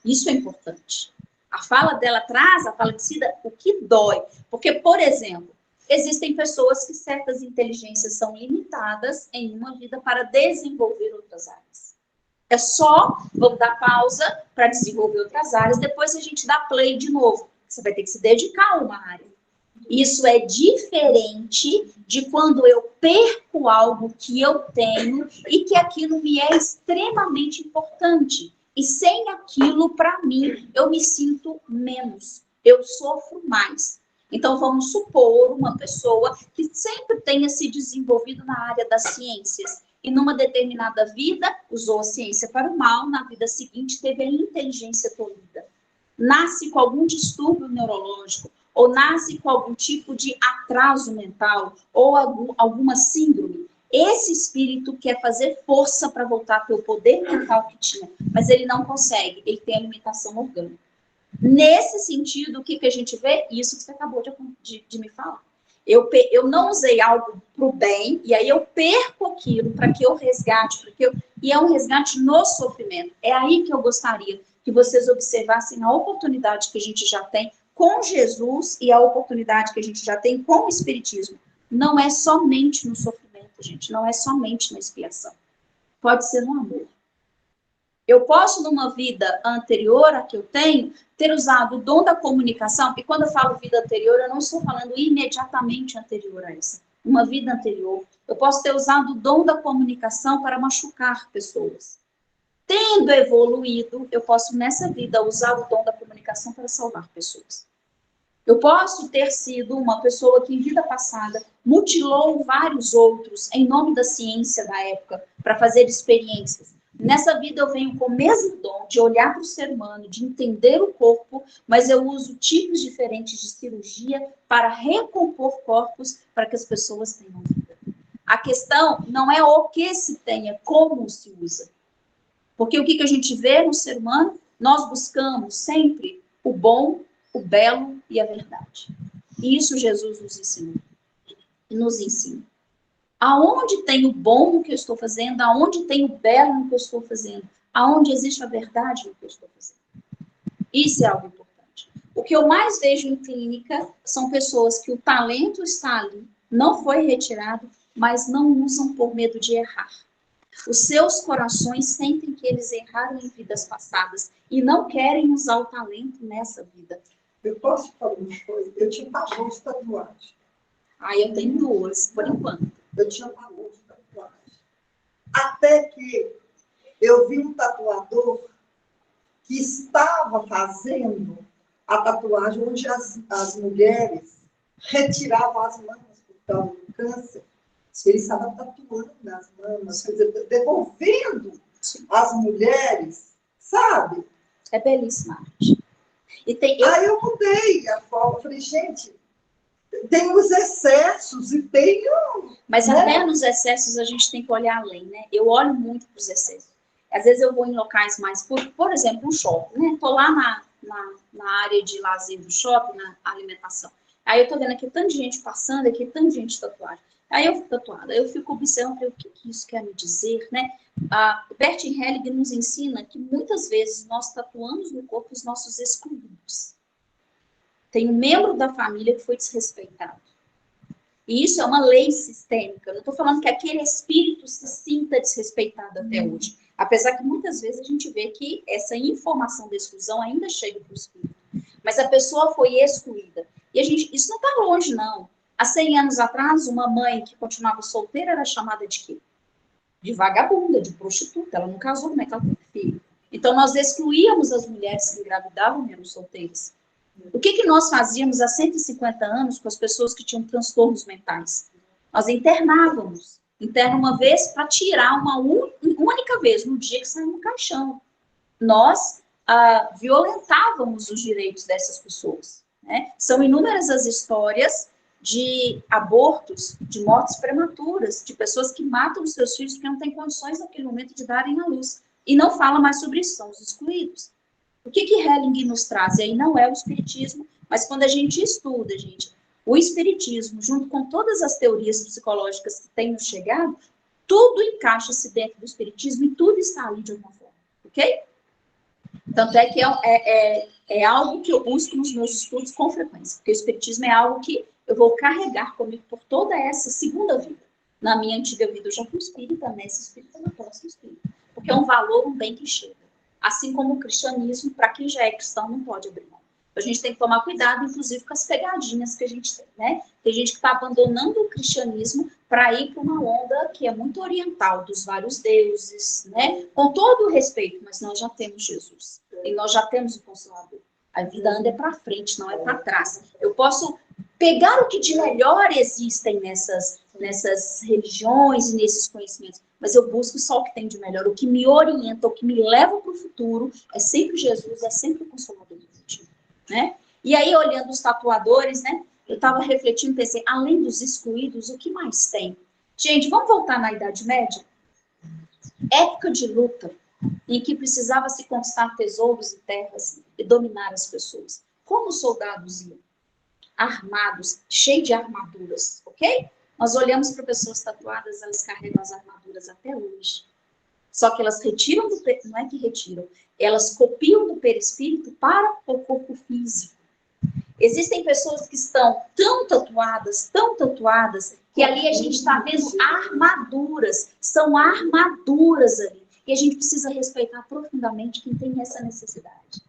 Isso é importante. A fala dela traz, a fala de Cida, o que dói. Porque, por exemplo, existem pessoas que certas inteligências são limitadas em uma vida para desenvolver outras áreas. É só, vamos dar pausa para desenvolver outras áreas, depois a gente dá play de novo. Você vai ter que se dedicar a uma área. Isso é diferente de quando eu perco algo que eu tenho e que aquilo me é extremamente importante. E sem aquilo, para mim, eu me sinto menos. Eu sofro mais. Então, vamos supor uma pessoa que sempre tenha se desenvolvido na área das ciências. E numa determinada vida, usou a ciência para o mal, na vida seguinte teve a inteligência tolhida. Nasce com algum distúrbio neurológico, ou nasce com algum tipo de atraso mental, ou alguma síndrome. Esse espírito quer fazer força para voltar a ter o poder mental que tinha, mas ele não consegue, ele tem a limitação orgânica. Nesse sentido, o que a gente vê? Isso que você acabou de me falar. Eu não usei algo para o bem, e aí eu perco aquilo para que eu resgate, e é um resgate no sofrimento. É aí que eu gostaria que vocês observassem a oportunidade que a gente já tem com Jesus e a oportunidade que a gente já tem com o Espiritismo. Não é somente no sofrimento, gente, não é somente na expiação. Pode ser no amor. Eu posso, numa vida anterior à que eu tenho, ter usado o dom da comunicação, e quando eu falo vida anterior, eu não estou falando imediatamente anterior a essa. Uma vida anterior. Eu posso ter usado o dom da comunicação para machucar pessoas. Tendo evoluído, eu posso, nessa vida, usar o dom da comunicação para salvar pessoas. Eu posso ter sido uma pessoa que, em vida passada, mutilou vários outros em nome da ciência da época, para fazer experiências. Nessa vida eu venho com o mesmo dom de olhar para o ser humano, de entender o corpo, mas eu uso tipos diferentes de cirurgia para recompor corpos para que as pessoas tenham vida. A questão não é o que se tenha, como se usa. Porque o que a gente vê no ser humano, nós buscamos sempre o bom, o belo e a verdade. E isso Jesus nos ensinou. E nos ensina. Aonde tem o bom no que eu estou fazendo, aonde tem o belo no que eu estou fazendo, aonde existe a verdade no que eu estou fazendo. Isso é algo importante. O que eu mais vejo em clínica são pessoas que o talento está ali, não foi retirado, mas não usam por medo de errar. Os seus corações sentem que eles erraram em vidas passadas e não querem usar o talento nessa vida. Eu posso falar uma coisa? Eu tinha pavor de tatuagem. Eu tenho duas, por enquanto. Eu tinha pavor de tatuagem. Até que eu vi um tatuador que estava fazendo a tatuagem onde as mulheres retiravam as mamas por causa do câncer. Ele estava tatuando as mamas, quer dizer, devolvendo as mulheres, sabe? É belíssima arte. Aí eu mudei a forma, falei, gente, tem os excessos e tem o... Mas até nos excessos a gente tem que olhar além, né? Eu olho muito para os excessos. Às vezes eu vou em locais mais... Por exemplo, um shopping, né? Estou lá na área de lazer do shopping, na alimentação. Aí eu estou vendo aqui tanto de gente passando, aqui tanto de gente tatuada. Aí eu fico tatuada, eu fico observando o que isso quer me dizer, né? Bert Hellinger nos ensina que muitas vezes nós tatuamos no corpo os nossos excluídos. Tem um membro da família que foi desrespeitado. E isso é uma lei sistêmica. Eu não estou falando que aquele espírito se sinta desrespeitado até hoje. Apesar que muitas vezes a gente vê que essa informação da exclusão ainda chega para o espírito. Mas a pessoa foi excluída. E isso não está longe, não. Há 100 anos atrás, uma mãe que continuava solteira era chamada de quê? De vagabunda, de prostituta. Ela não casou, como é que ela teve filho? Então, nós excluíamos as mulheres que engravidavam e eram solteiras. O que nós fazíamos há 150 anos com as pessoas que tinham transtornos mentais? Nós internávamos. Interna uma vez para tirar uma única vez, no dia que saiu no caixão. Nós violentávamos os direitos dessas pessoas, né? São inúmeras as histórias de abortos, de mortes prematuras, de pessoas que matam os seus filhos porque não têm condições naquele momento de darem à luz. E não fala mais sobre isso, são os excluídos. O que Helling nos traz? E aí não é o espiritismo, mas quando a gente estuda, gente, o espiritismo, junto com todas as teorias psicológicas que têm nos chegado, tudo encaixa-se dentro do espiritismo e tudo está ali de alguma forma, ok? Tanto é que é algo que eu busco nos meus estudos com frequência, porque o espiritismo é algo que eu vou carregar comigo por toda essa segunda vida. Na minha antiga vida eu já fui espírita, nessa espírita eu não posso espírita, porque é um valor, um bem que chega. Assim como o cristianismo, para quem já é cristão, não pode abrir mão. A gente tem que tomar cuidado, inclusive, com as pegadinhas que a gente tem, né? Tem gente que está abandonando o cristianismo para ir para uma onda que é muito oriental, dos vários deuses, né? Com todo o respeito, mas nós já temos Jesus. E nós já temos o Consolador. A vida anda para frente, não é para trás. Eu posso pegar o que de melhor existem nessas religiões e nesses conhecimentos, mas eu busco só o que tem de melhor. O que me orienta, o que me leva para o futuro é sempre Jesus, é sempre o Consolador do futuro, né? E aí, olhando os tatuadores, né? Eu estava refletindo, pensei, além dos excluídos, o que mais tem? Gente, vamos voltar na Idade Média? Época de luta, em que precisava se conquistar tesouros e terras e dominar as pessoas. Como os soldados iam? Armados, cheios de armaduras, ok? Nós olhamos para pessoas tatuadas, elas carregam as armaduras até hoje. Só que elas retiram não é que retiram, elas copiam do perispírito para o corpo físico. Existem pessoas que estão tão tatuadas, que ali a gente está vendo armaduras, são armaduras ali. E a gente precisa respeitar profundamente quem tem essa necessidade.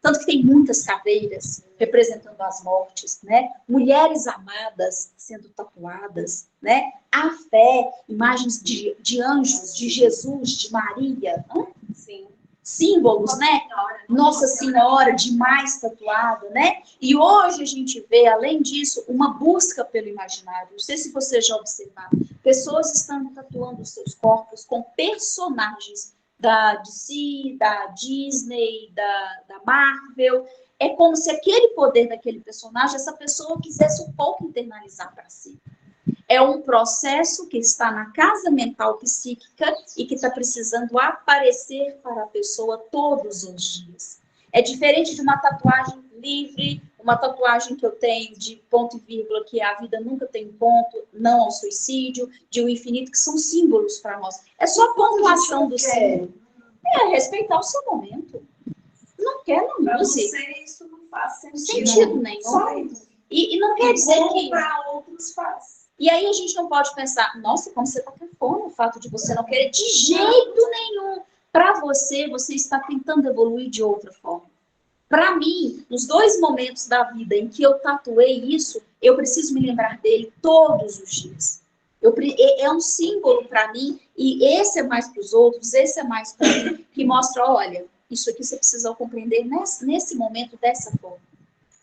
Tanto que tem muitas caveiras representando as mortes, né? Mulheres amadas sendo tatuadas, né? A fé, imagens de anjos, de Jesus, de Maria, né? Sim. Símbolos, né? Nossa Senhora, demais tatuada, né? E hoje a gente vê, além disso, uma busca pelo imaginário. Não sei se vocês já observaram. Pessoas estão tatuando os seus corpos com personagens da DC, da Disney, da Marvel. É como se aquele poder daquele personagem, essa pessoa quisesse um pouco internalizar para si. É um processo que está na casa mental psíquica e que está precisando aparecer para a pessoa todos os dias. É diferente de uma tatuagem livre, uma tatuagem que eu tenho de ponto e vírgula, que a vida nunca tem ponto, não ao suicídio, de um infinito, que são símbolos para nós. É só a pontuação do símbolo. É respeitar o seu momento. Não quer, não use. Isso não faz Sentido nenhum. E não quer dizer que para outros faz. E aí a gente não pode pensar, nossa, como você está cafona, o fato de você não querer de jeito nenhum. Para você, você está tentando evoluir de outra forma. Para mim, nos dois momentos da vida em que eu tatuei isso, eu preciso me lembrar dele todos os dias. É um símbolo para mim, e esse é mais para os outros, esse é mais para mim, que mostra, olha, isso aqui você precisa compreender nesse momento dessa forma.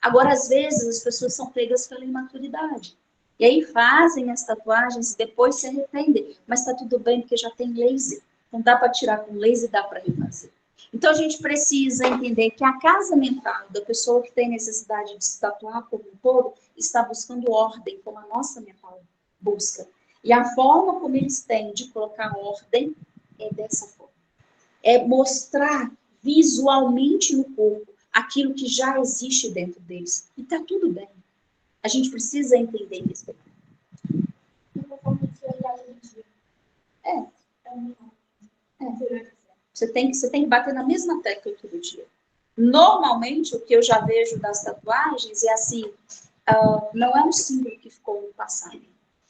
Agora, às vezes, as pessoas são pegas pela imaturidade. E aí fazem as tatuagens e depois se arrependem. Mas está tudo bem, porque já tem laser. Não dá para tirar com laser, dá para refazer. Então, a gente precisa entender que a casa mental da pessoa que tem necessidade de se tatuar como um todo está buscando ordem, como a nossa mental busca. E a forma como eles têm de colocar ordem é dessa forma. É mostrar visualmente no corpo aquilo que já existe dentro deles. E está tudo bem. A gente precisa entender isso. Você tem que bater na mesma tecla todo dia. Normalmente, o que eu já vejo das tatuagens é assim, não é um símbolo que ficou no passado.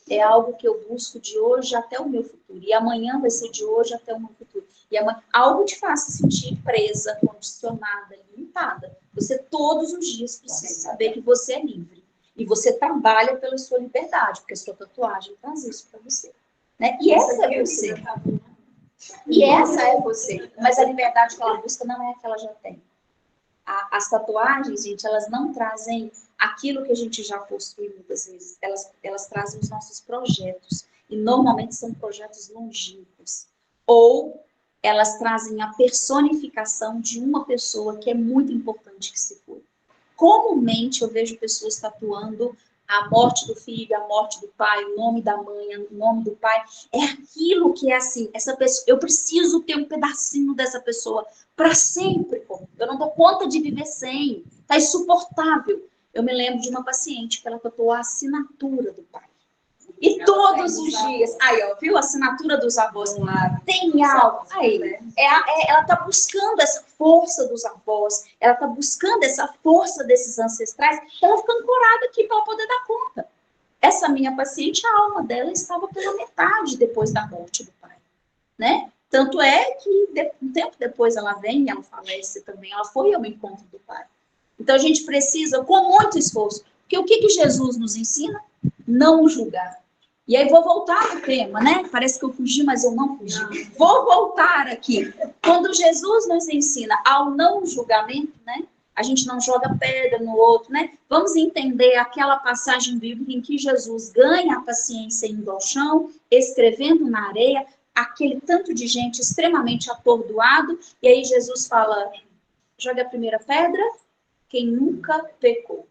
É algo que eu busco de hoje até o meu futuro. E amanhã vai ser de hoje até o meu futuro. E amanhã, algo te faça sentir presa, condicionada, limitada. Você todos os dias precisa saber que você é livre. E você trabalha pela sua liberdade, porque a sua tatuagem traz isso para você. Né? E essa é você. E essa é você. Mas a liberdade que ela busca não é a que ela já tem. As tatuagens, gente, elas não trazem aquilo que a gente já possui muitas vezes. Elas trazem os nossos projetos. E normalmente são projetos longínquos. Ou elas trazem a personificação de uma pessoa que é muito importante que se foi. Comumente eu vejo pessoas tatuando a morte do filho, a morte do pai, o nome da mãe, o nome do pai. É aquilo que é assim, essa pessoa, eu preciso ter um pedacinho dessa pessoa para sempre. Eu não dou conta de viver sem. Tá insuportável. Eu me lembro de uma paciente que ela tatuou a assinatura do pai. E todos os dias, aí, ó, viu? A assinatura dos avós. Tem algo. Aí, ela está buscando essa força dos avós, ela está buscando essa força desses ancestrais, ela fica ancorada aqui para ela poder dar conta. Essa minha paciente, a alma dela estava pela metade depois da morte do pai, né? Tanto é que um tempo depois ela vem, ela falece também, ela foi ao encontro do pai. Então a gente precisa, com muito esforço, porque o que Jesus nos ensina? Não julgar. E aí vou voltar no tema, né? Parece que eu fugi, mas eu não fugi. Vou voltar aqui. Quando Jesus nos ensina ao não julgamento, né? A gente não joga pedra no outro, né? Vamos entender aquela passagem bíblica em que Jesus ganha a paciência indo ao chão, escrevendo na areia, aquele tanto de gente extremamente atordoado, e aí Jesus fala, joga a primeira pedra, quem nunca pecou.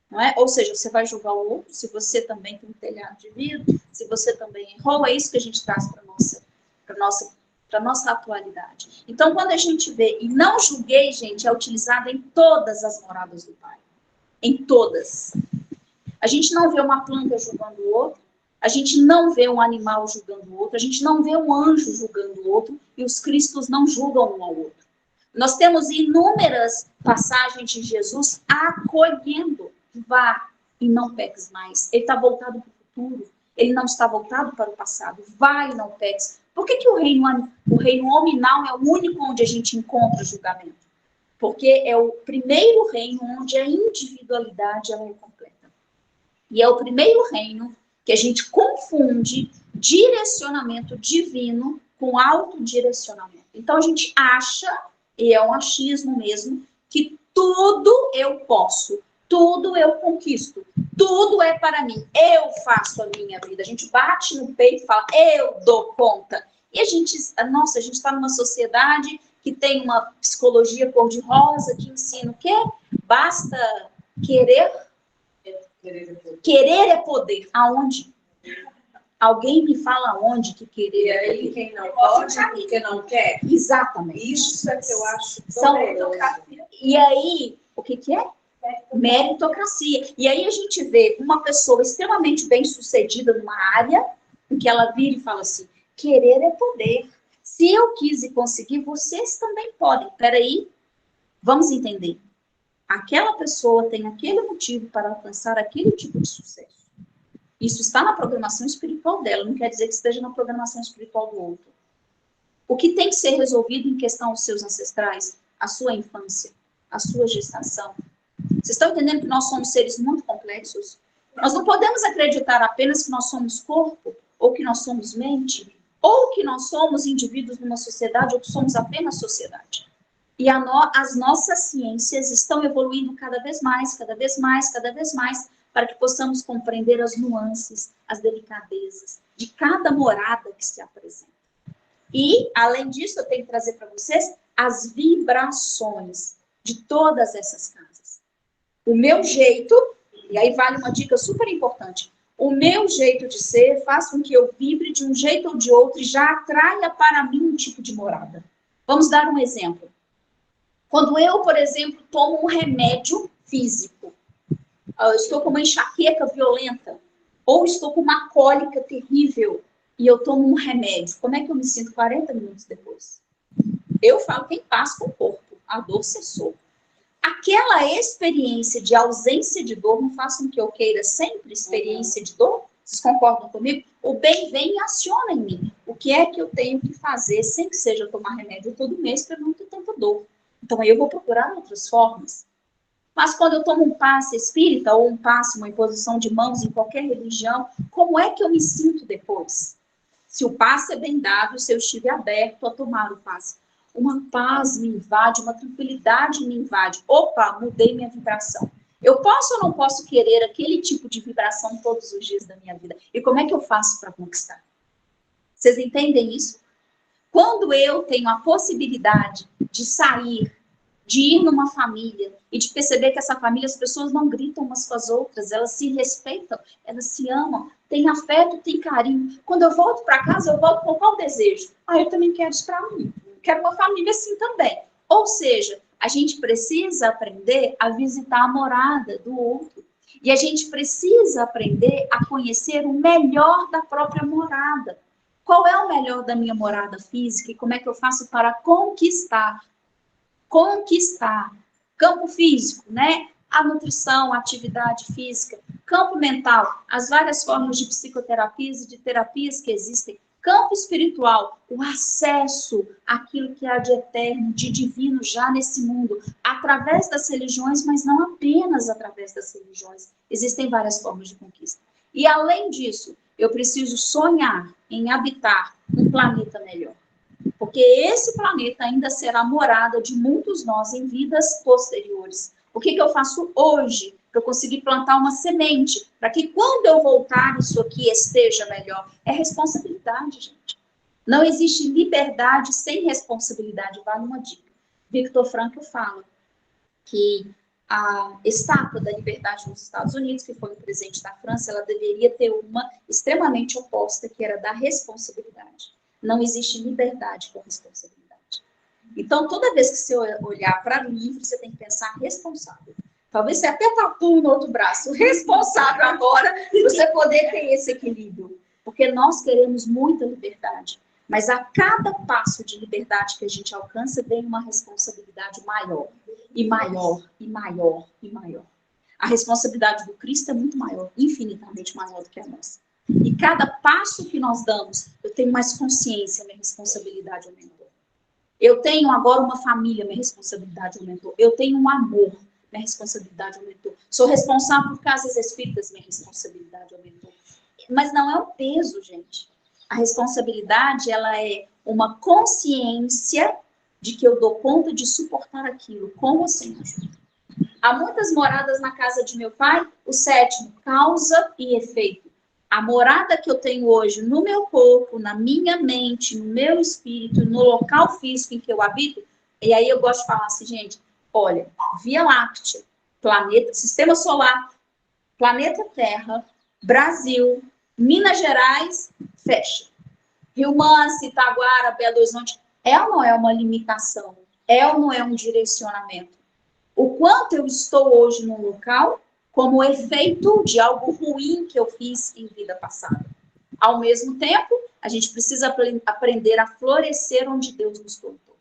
Não é? Ou seja, você vai julgar o outro, se você também tem um telhado de vidro, se você também errou, é isso que a gente traz para a nossa atualidade. Então, quando a gente vê, e não julguei, gente, é utilizado em todas as moradas do Pai. Em todas. A gente não vê uma planta julgando o outro, a gente não vê um animal julgando o outro, a gente não vê um anjo julgando o outro, e os cristos não julgam um ao outro. Nós temos inúmeras passagens de Jesus acolhendo. Vá e não peques mais. Ele está voltado para o futuro. Ele não está voltado para o passado. Vá e não peques. Por que o reino nominal é o único onde a gente encontra julgamento? Porque é o primeiro reino onde a individualidade ela é completa. E é o primeiro reino que a gente confunde direcionamento divino com autodirecionamento. Então a gente acha, e é um achismo mesmo, que tudo eu posso. Tudo eu conquisto, tudo é para mim, eu faço a minha vida. A gente bate no peito e fala, eu dou conta. E a gente está numa sociedade que tem uma psicologia cor-de-rosa, que ensina o quê? Basta querer. Querer é poder. Aonde? Alguém me fala aonde que querer é poder. E aí, quem não pode, porque não quer. Exatamente. Isso é que eu acho. E aí, o que é? Meritocracia. E aí a gente vê uma pessoa extremamente bem-sucedida numa área em que ela vira e fala assim, querer é poder. Se eu quis e consegui, vocês também podem. Peraí, vamos entender. Aquela pessoa tem aquele motivo para alcançar aquele tipo de sucesso. Isso está na programação espiritual dela, não quer dizer que esteja na programação espiritual do outro. O que tem que ser resolvido em questão aos seus ancestrais, a sua infância, a sua gestação. Vocês estão entendendo que nós somos seres muito complexos? Nós não podemos acreditar apenas que nós somos corpo, ou que nós somos mente, ou que nós somos indivíduos numa sociedade, ou que somos apenas sociedade. E as nossas ciências estão evoluindo cada vez mais, cada vez mais, cada vez mais, para que possamos compreender as nuances, as delicadezas de cada morada que se apresenta. E, além disso, eu tenho que trazer para vocês as vibrações de todas essas casas. O meu jeito, e aí vale uma dica super importante, o meu jeito de ser faz com que eu vibre de um jeito ou de outro e já atraia para mim um tipo de morada. Vamos dar um exemplo. Quando eu, por exemplo, tomo um remédio físico, eu estou com uma enxaqueca violenta, ou estou com uma cólica terrível, e eu tomo um remédio, como é que eu me sinto 40 minutos depois? Eu falo que tem paz com o corpo, a dor cessou. Aquela experiência de ausência de dor não faz com que eu queira sempre experiência de dor? Vocês concordam comigo? O bem vem e aciona em mim. O que é que eu tenho que fazer, sem que seja tomar remédio todo mês, para não ter tanta dor? Então, aí eu vou procurar outras formas. Mas quando eu tomo um passe espírita, ou um passe, uma imposição de mãos em qualquer religião, como é que eu me sinto depois? Se o passe é bem dado, se eu estiver aberto a tomar o passe. Uma paz me invade, uma tranquilidade me invade. Opa, mudei minha vibração. Eu posso ou não posso querer aquele tipo de vibração todos os dias da minha vida? E como é que eu faço para conquistar? Vocês entendem isso? Quando eu tenho a possibilidade de sair, de ir numa família e de perceber que essa família, as pessoas não gritam umas com as outras, elas se respeitam, elas se amam, têm afeto, têm carinho. Quando eu volto para casa, eu volto com qual desejo? Eu também quero isso para mim. Quero uma família assim também. Ou seja, a gente precisa aprender a visitar a morada do outro. E a gente precisa aprender a conhecer o melhor da própria morada. Qual é o melhor da minha morada física e como é que eu faço para conquistar? Conquistar. Campo físico, né? A nutrição, a atividade física. Campo mental, as várias formas de psicoterapias e de terapias que existem. Campo espiritual, o acesso àquilo que há de eterno, de divino já nesse mundo, através das religiões, mas não apenas através das religiões. Existem várias formas de conquista. E além disso, eu preciso sonhar em habitar um planeta melhor. Porque esse planeta ainda será morada de muitos nós em vidas posteriores. O que eu faço hoje para eu conseguir plantar uma semente, para que quando eu voltar isso aqui esteja melhor? É responsabilidade, gente. Não existe liberdade sem responsabilidade. Vale uma dica. Viktor Frankl fala que a estátua da liberdade nos Estados Unidos, que foi um presente da França, ela deveria ter uma extremamente oposta, que era da responsabilidade. Não existe liberdade com responsabilidade. Então, toda vez que você olhar para livro, você tem que pensar responsável. Talvez você até tatue no outro braço. Responsável agora, você poder ter esse equilíbrio. Porque nós queremos muita liberdade. Mas a cada passo de liberdade que a gente alcança, vem uma responsabilidade maior. E maior, e maior, e maior. A responsabilidade do Cristo é muito maior, infinitamente maior do que a nossa. E cada passo que nós damos, eu tenho mais consciência, minha responsabilidade aumentou. Eu tenho agora uma família, minha responsabilidade aumentou. Eu tenho um amor, minha responsabilidade aumentou. Sou responsável por casas espíritas, minha responsabilidade aumentou. Mas não é um peso, gente. A responsabilidade, ela é uma consciência de que eu dou conta de suportar aquilo, com ou sem ajuda. Há muitas moradas na casa de meu pai, o 7º, causa e efeito. A morada que eu tenho hoje no meu corpo, na minha mente, no meu espírito, no local físico em que eu habito, e aí eu gosto de falar assim, gente, olha, Via Láctea, planeta, Sistema Solar, planeta Terra, Brasil, Minas Gerais, fecha. Rio Manso, Itaguara, Belo Horizonte, é ou não é uma limitação? É ou não é um direcionamento? O quanto eu estou hoje num local como efeito de algo ruim que eu fiz em vida passada. Ao mesmo tempo, a gente precisa aprender a florescer onde Deus nos colocou.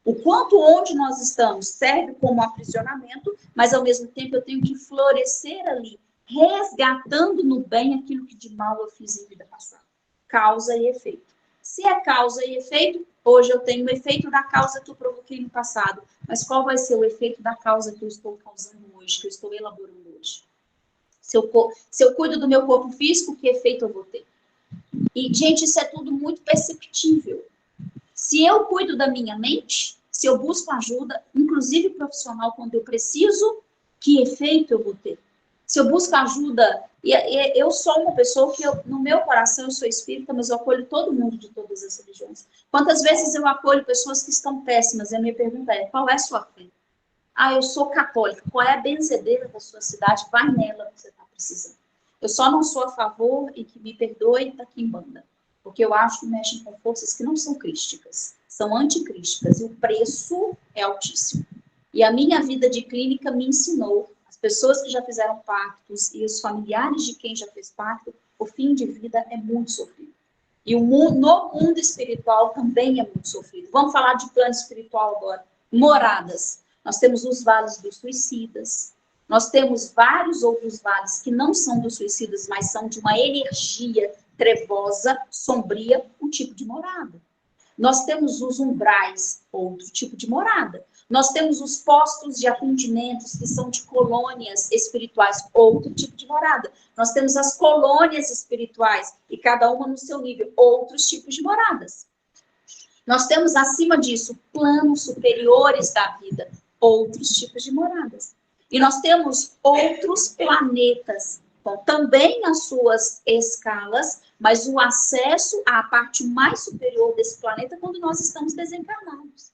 O quanto onde nós estamos serve como aprisionamento, mas ao mesmo tempo eu tenho que florescer ali, resgatando no bem aquilo que de mal eu fiz em vida passada. Causa e efeito. Se é causa e efeito, hoje eu tenho o efeito da causa que eu provoquei no passado. Mas qual vai ser o efeito da causa que eu estou causando hoje, que eu estou elaborando hoje? Se eu cuido do meu corpo físico, que efeito eu vou ter? E, gente, isso é tudo muito perceptível. Se eu cuido da minha mente, se eu busco ajuda, inclusive profissional, quando eu preciso, que efeito eu vou ter? Se eu busco ajuda, eu sou uma pessoa que, no meu coração, eu sou espírita, mas eu acolho todo mundo de todas as religiões. Quantas vezes eu acolho pessoas que estão péssimas? E a minha pergunta é, qual é a sua fé? Eu sou católica. Qual é a benzedeira da sua cidade? Vai nela que você está precisando. Eu só não sou a favor, e que me perdoe, está aqui em banda. Porque eu acho que mexem com forças que não são crísticas, são anticrísticas. E o preço é altíssimo. E a minha vida de clínica me ensinou, as pessoas que já fizeram pactos e os familiares de quem já fez pacto, o fim de vida é muito sofrido. E no mundo espiritual também é muito sofrido. Vamos falar de plano espiritual agora. Moradas. Nós temos os vales dos suicidas. Nós temos vários outros vales que não são dos suicidas, mas são de uma energia trevosa, sombria, um tipo de morada. Nós temos os umbrais, outro tipo de morada. Nós temos os postos de atendimentos, que são de colônias espirituais, outro tipo de morada. Nós temos as colônias espirituais, e cada uma no seu nível, outros tipos de moradas. Nós temos, acima disso, planos superiores da vida, outros tipos de moradas. E nós temos outros planetas, com também as suas escalas, mas o acesso à parte mais superior desse planeta quando nós estamos desencarnados.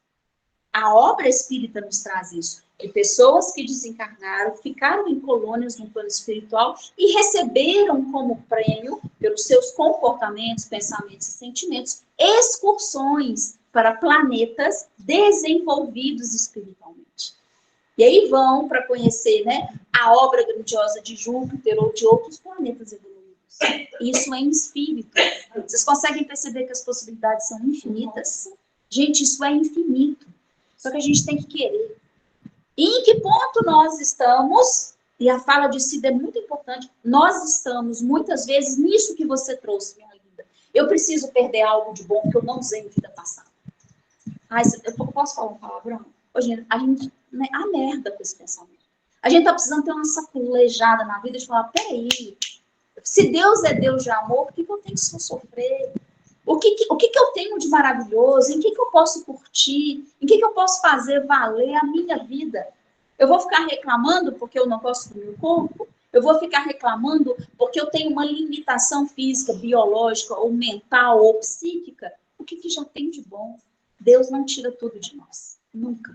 A obra espírita nos traz isso. De pessoas que desencarnaram, ficaram em colônias no plano espiritual e receberam como prêmio, pelos seus comportamentos, pensamentos e sentimentos, excursões para planetas desenvolvidos espiritualmente. E aí vão para conhecer, né, a obra grandiosa de Júpiter ou de outros planetas evoluídos. Isso é em espírito. Vocês conseguem perceber que as possibilidades são infinitas? Gente, isso é infinito. Só que a gente tem que querer. E em que ponto nós estamos, e a fala de Cida é muito importante, nós estamos, muitas vezes, nisso que você trouxe, minha linda. Eu preciso perder algo de bom que eu não usei em vida passada. Ai, eu posso falar um palavrão? Hoje, a gente, né, a merda com esse pensamento. A gente tá precisando ter uma sacolejada na vida de falar, peraí, se Deus é Deus de amor, por que eu tenho que sofrer? O que eu tenho de maravilhoso? Em que eu posso curtir? Em que eu posso fazer valer a minha vida? Eu vou ficar reclamando porque eu não gosto do meu corpo? Eu vou ficar reclamando porque eu tenho uma limitação física, biológica, ou mental, ou psíquica? O que já tem de bom? Deus não tira tudo de nós. Nunca.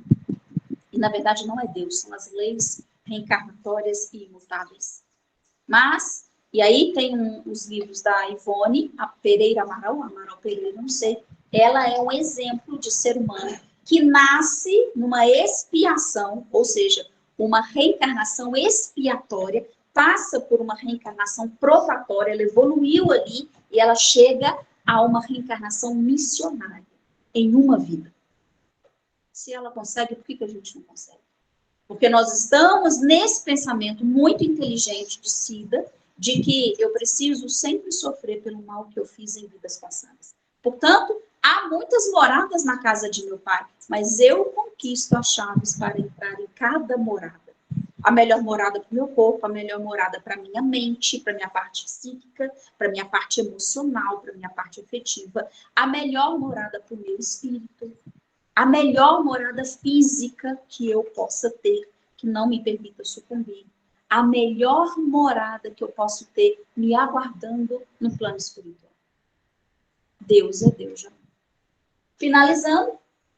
E, na verdade, não é Deus. São as leis reencarnatórias e imutáveis. Mas... E aí tem os livros da Ivone, a Pereira Amaral Pereira, não sei. Ela é um exemplo de ser humano que nasce numa expiação, ou seja, uma reencarnação expiatória, passa por uma reencarnação provatória, ela evoluiu ali e ela chega a uma reencarnação missionária em uma vida. Se ela consegue, por que a gente não consegue? Porque nós estamos nesse pensamento muito inteligente de Cida, de que eu preciso sempre sofrer pelo mal que eu fiz em vidas passadas. Portanto, há muitas moradas na casa de meu pai, mas eu conquisto as chaves para entrar em cada morada. A melhor morada para o meu corpo, a melhor morada para a minha mente, para a minha parte psíquica, para a minha parte emocional, para a minha parte afetiva, a melhor morada para o meu espírito, a melhor morada física que eu possa ter, que não me permita sucumbir. A melhor morada que eu posso ter me aguardando no plano espiritual. Deus é Deus. Já. Finalizando,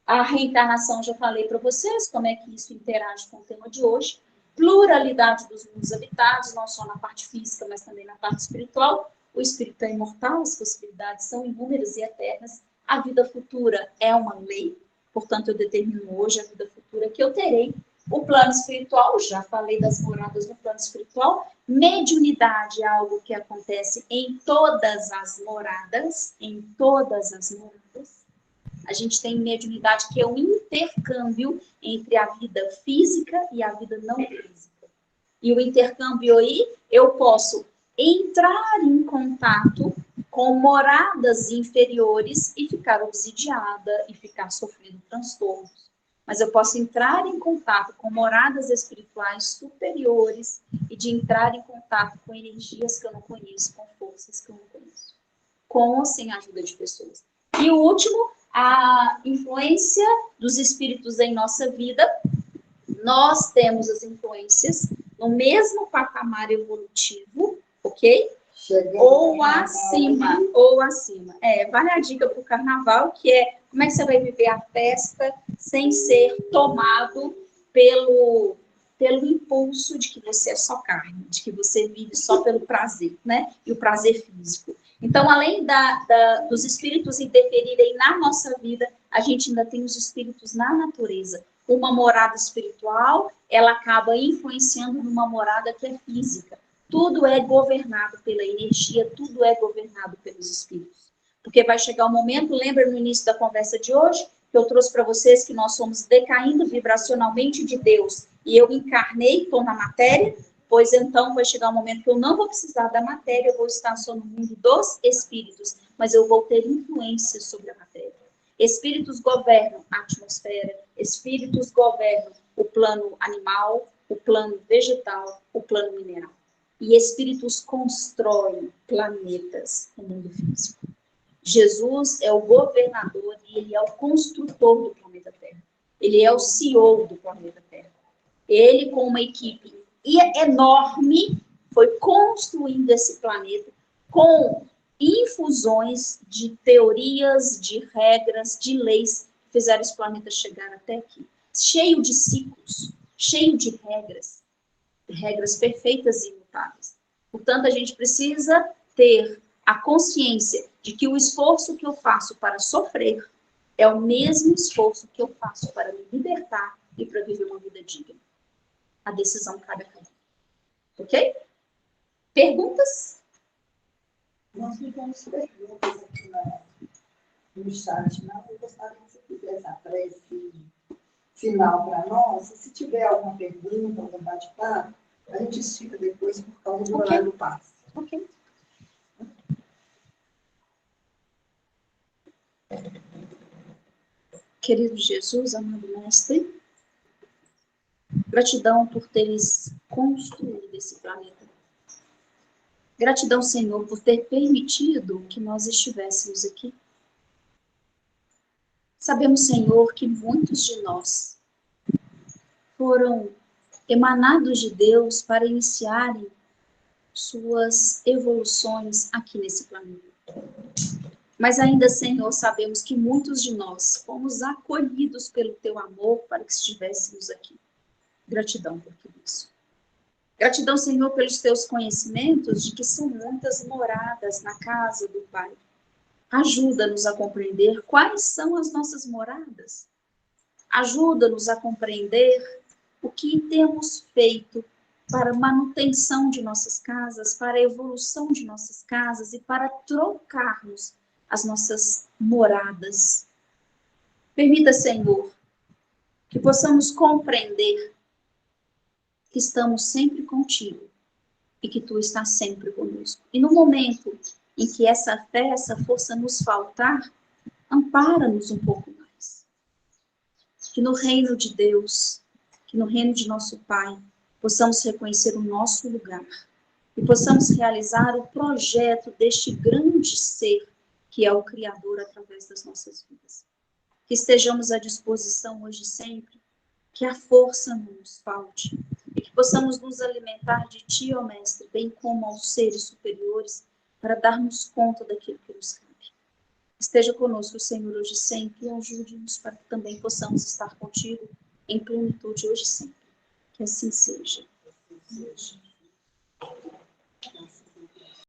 a reencarnação, já falei para vocês como é que isso interage com o tema de hoje. Pluralidade dos mundos habitados, não só na parte física, mas também na parte espiritual. O espírito é imortal, as possibilidades são inúmeras e eternas. A vida futura é uma lei, portanto, eu determino hoje a vida futura que eu terei. O plano espiritual, já falei das moradas no plano espiritual. Mediunidade é algo que acontece em todas as moradas, em todas as moradas. A gente tem mediunidade que é um intercâmbio entre a vida física e a vida não física. E o intercâmbio aí, eu posso entrar em contato com moradas inferiores e ficar obsidiada e ficar sofrendo transtornos. Mas eu posso entrar em contato com moradas espirituais superiores e de entrar em contato com energias que eu não conheço, com forças que eu não conheço. Com ou sem a ajuda de pessoas. E o último, a influência dos espíritos em nossa vida. Nós temos as influências no mesmo patamar evolutivo, ok? Ou acima. Vale a dica para o carnaval, que é como é que você vai viver a festa sem ser tomado pelo impulso de que você é só carne, de que você vive só pelo prazer, né? E o prazer físico. Então, além dos espíritos interferirem na nossa vida, a gente ainda tem os espíritos na natureza. Uma morada espiritual, ela acaba influenciando numa morada que é física. Tudo é governado pela energia, tudo é governado pelos espíritos. Porque vai chegar um momento, lembra no início da conversa de hoje, que eu trouxe para vocês que nós somos decaindo vibracionalmente de Deus, e eu encarnei, estou na matéria, pois então vai chegar um momento que eu não vou precisar da matéria, eu vou estar só no mundo dos espíritos, mas eu vou ter influência sobre a matéria. Espíritos governam a atmosfera, espíritos governam o plano animal, o plano vegetal, o plano mineral. E espíritos constroem planetas no mundo físico. Jesus é o governador e ele é o construtor do planeta Terra. Ele é o CEO do planeta Terra. Ele, com uma equipe enorme, foi construindo esse planeta com infusões de teorias, de regras, de leis que fizeram esse planeta chegar até aqui. Cheio de ciclos, cheio de regras perfeitas e imutáveis. Portanto, a gente precisa ter a consciência de que o esforço que eu faço para sofrer é o mesmo esforço que eu faço para me libertar e para viver uma vida digna. A decisão cabe a cada um. Ok? Perguntas? Nós tivemos perguntas aqui no chat, não? Eu gostaria que você fizesse a prece final para nós. E se tiver alguma pergunta, algum bate-papo, a gente estica depois por causa do horário do passe. Ok. Querido Jesus, amado Mestre, gratidão por teres construído esse planeta. Gratidão, Senhor, por ter permitido que nós estivéssemos aqui. Sabemos, Senhor, que muitos de nós foram emanados de Deus para iniciarem suas evoluções aqui nesse planeta. Mas ainda, Senhor, sabemos que muitos de nós fomos acolhidos pelo Teu amor para que estivéssemos aqui. Gratidão por tudo isso. Gratidão, Senhor, pelos Teus conhecimentos de que são muitas moradas na casa do Pai. Ajuda-nos a compreender quais são as nossas moradas. Ajuda-nos a compreender o que temos feito para a manutenção de nossas casas, para a evolução de nossas casas e para trocarmos as nossas moradas. Permita, Senhor, que possamos compreender que estamos sempre contigo e que Tu estás sempre conosco. E no momento em que essa fé, essa força nos faltar, ampara-nos um pouco mais. Que no reino de Deus, que no reino de nosso Pai, possamos reconhecer o nosso lugar e possamos realizar o projeto deste grande ser que é o Criador através das nossas vidas. Que estejamos à disposição hoje e sempre, que a força não nos falte e que possamos nos alimentar de Ti, ó Mestre, bem como aos seres superiores, para darmos conta daquilo que nos cabe. Esteja conosco, Senhor, hoje e sempre, e ajude-nos para que também possamos estar contigo em plenitude hoje e sempre. Que assim seja. Que seja.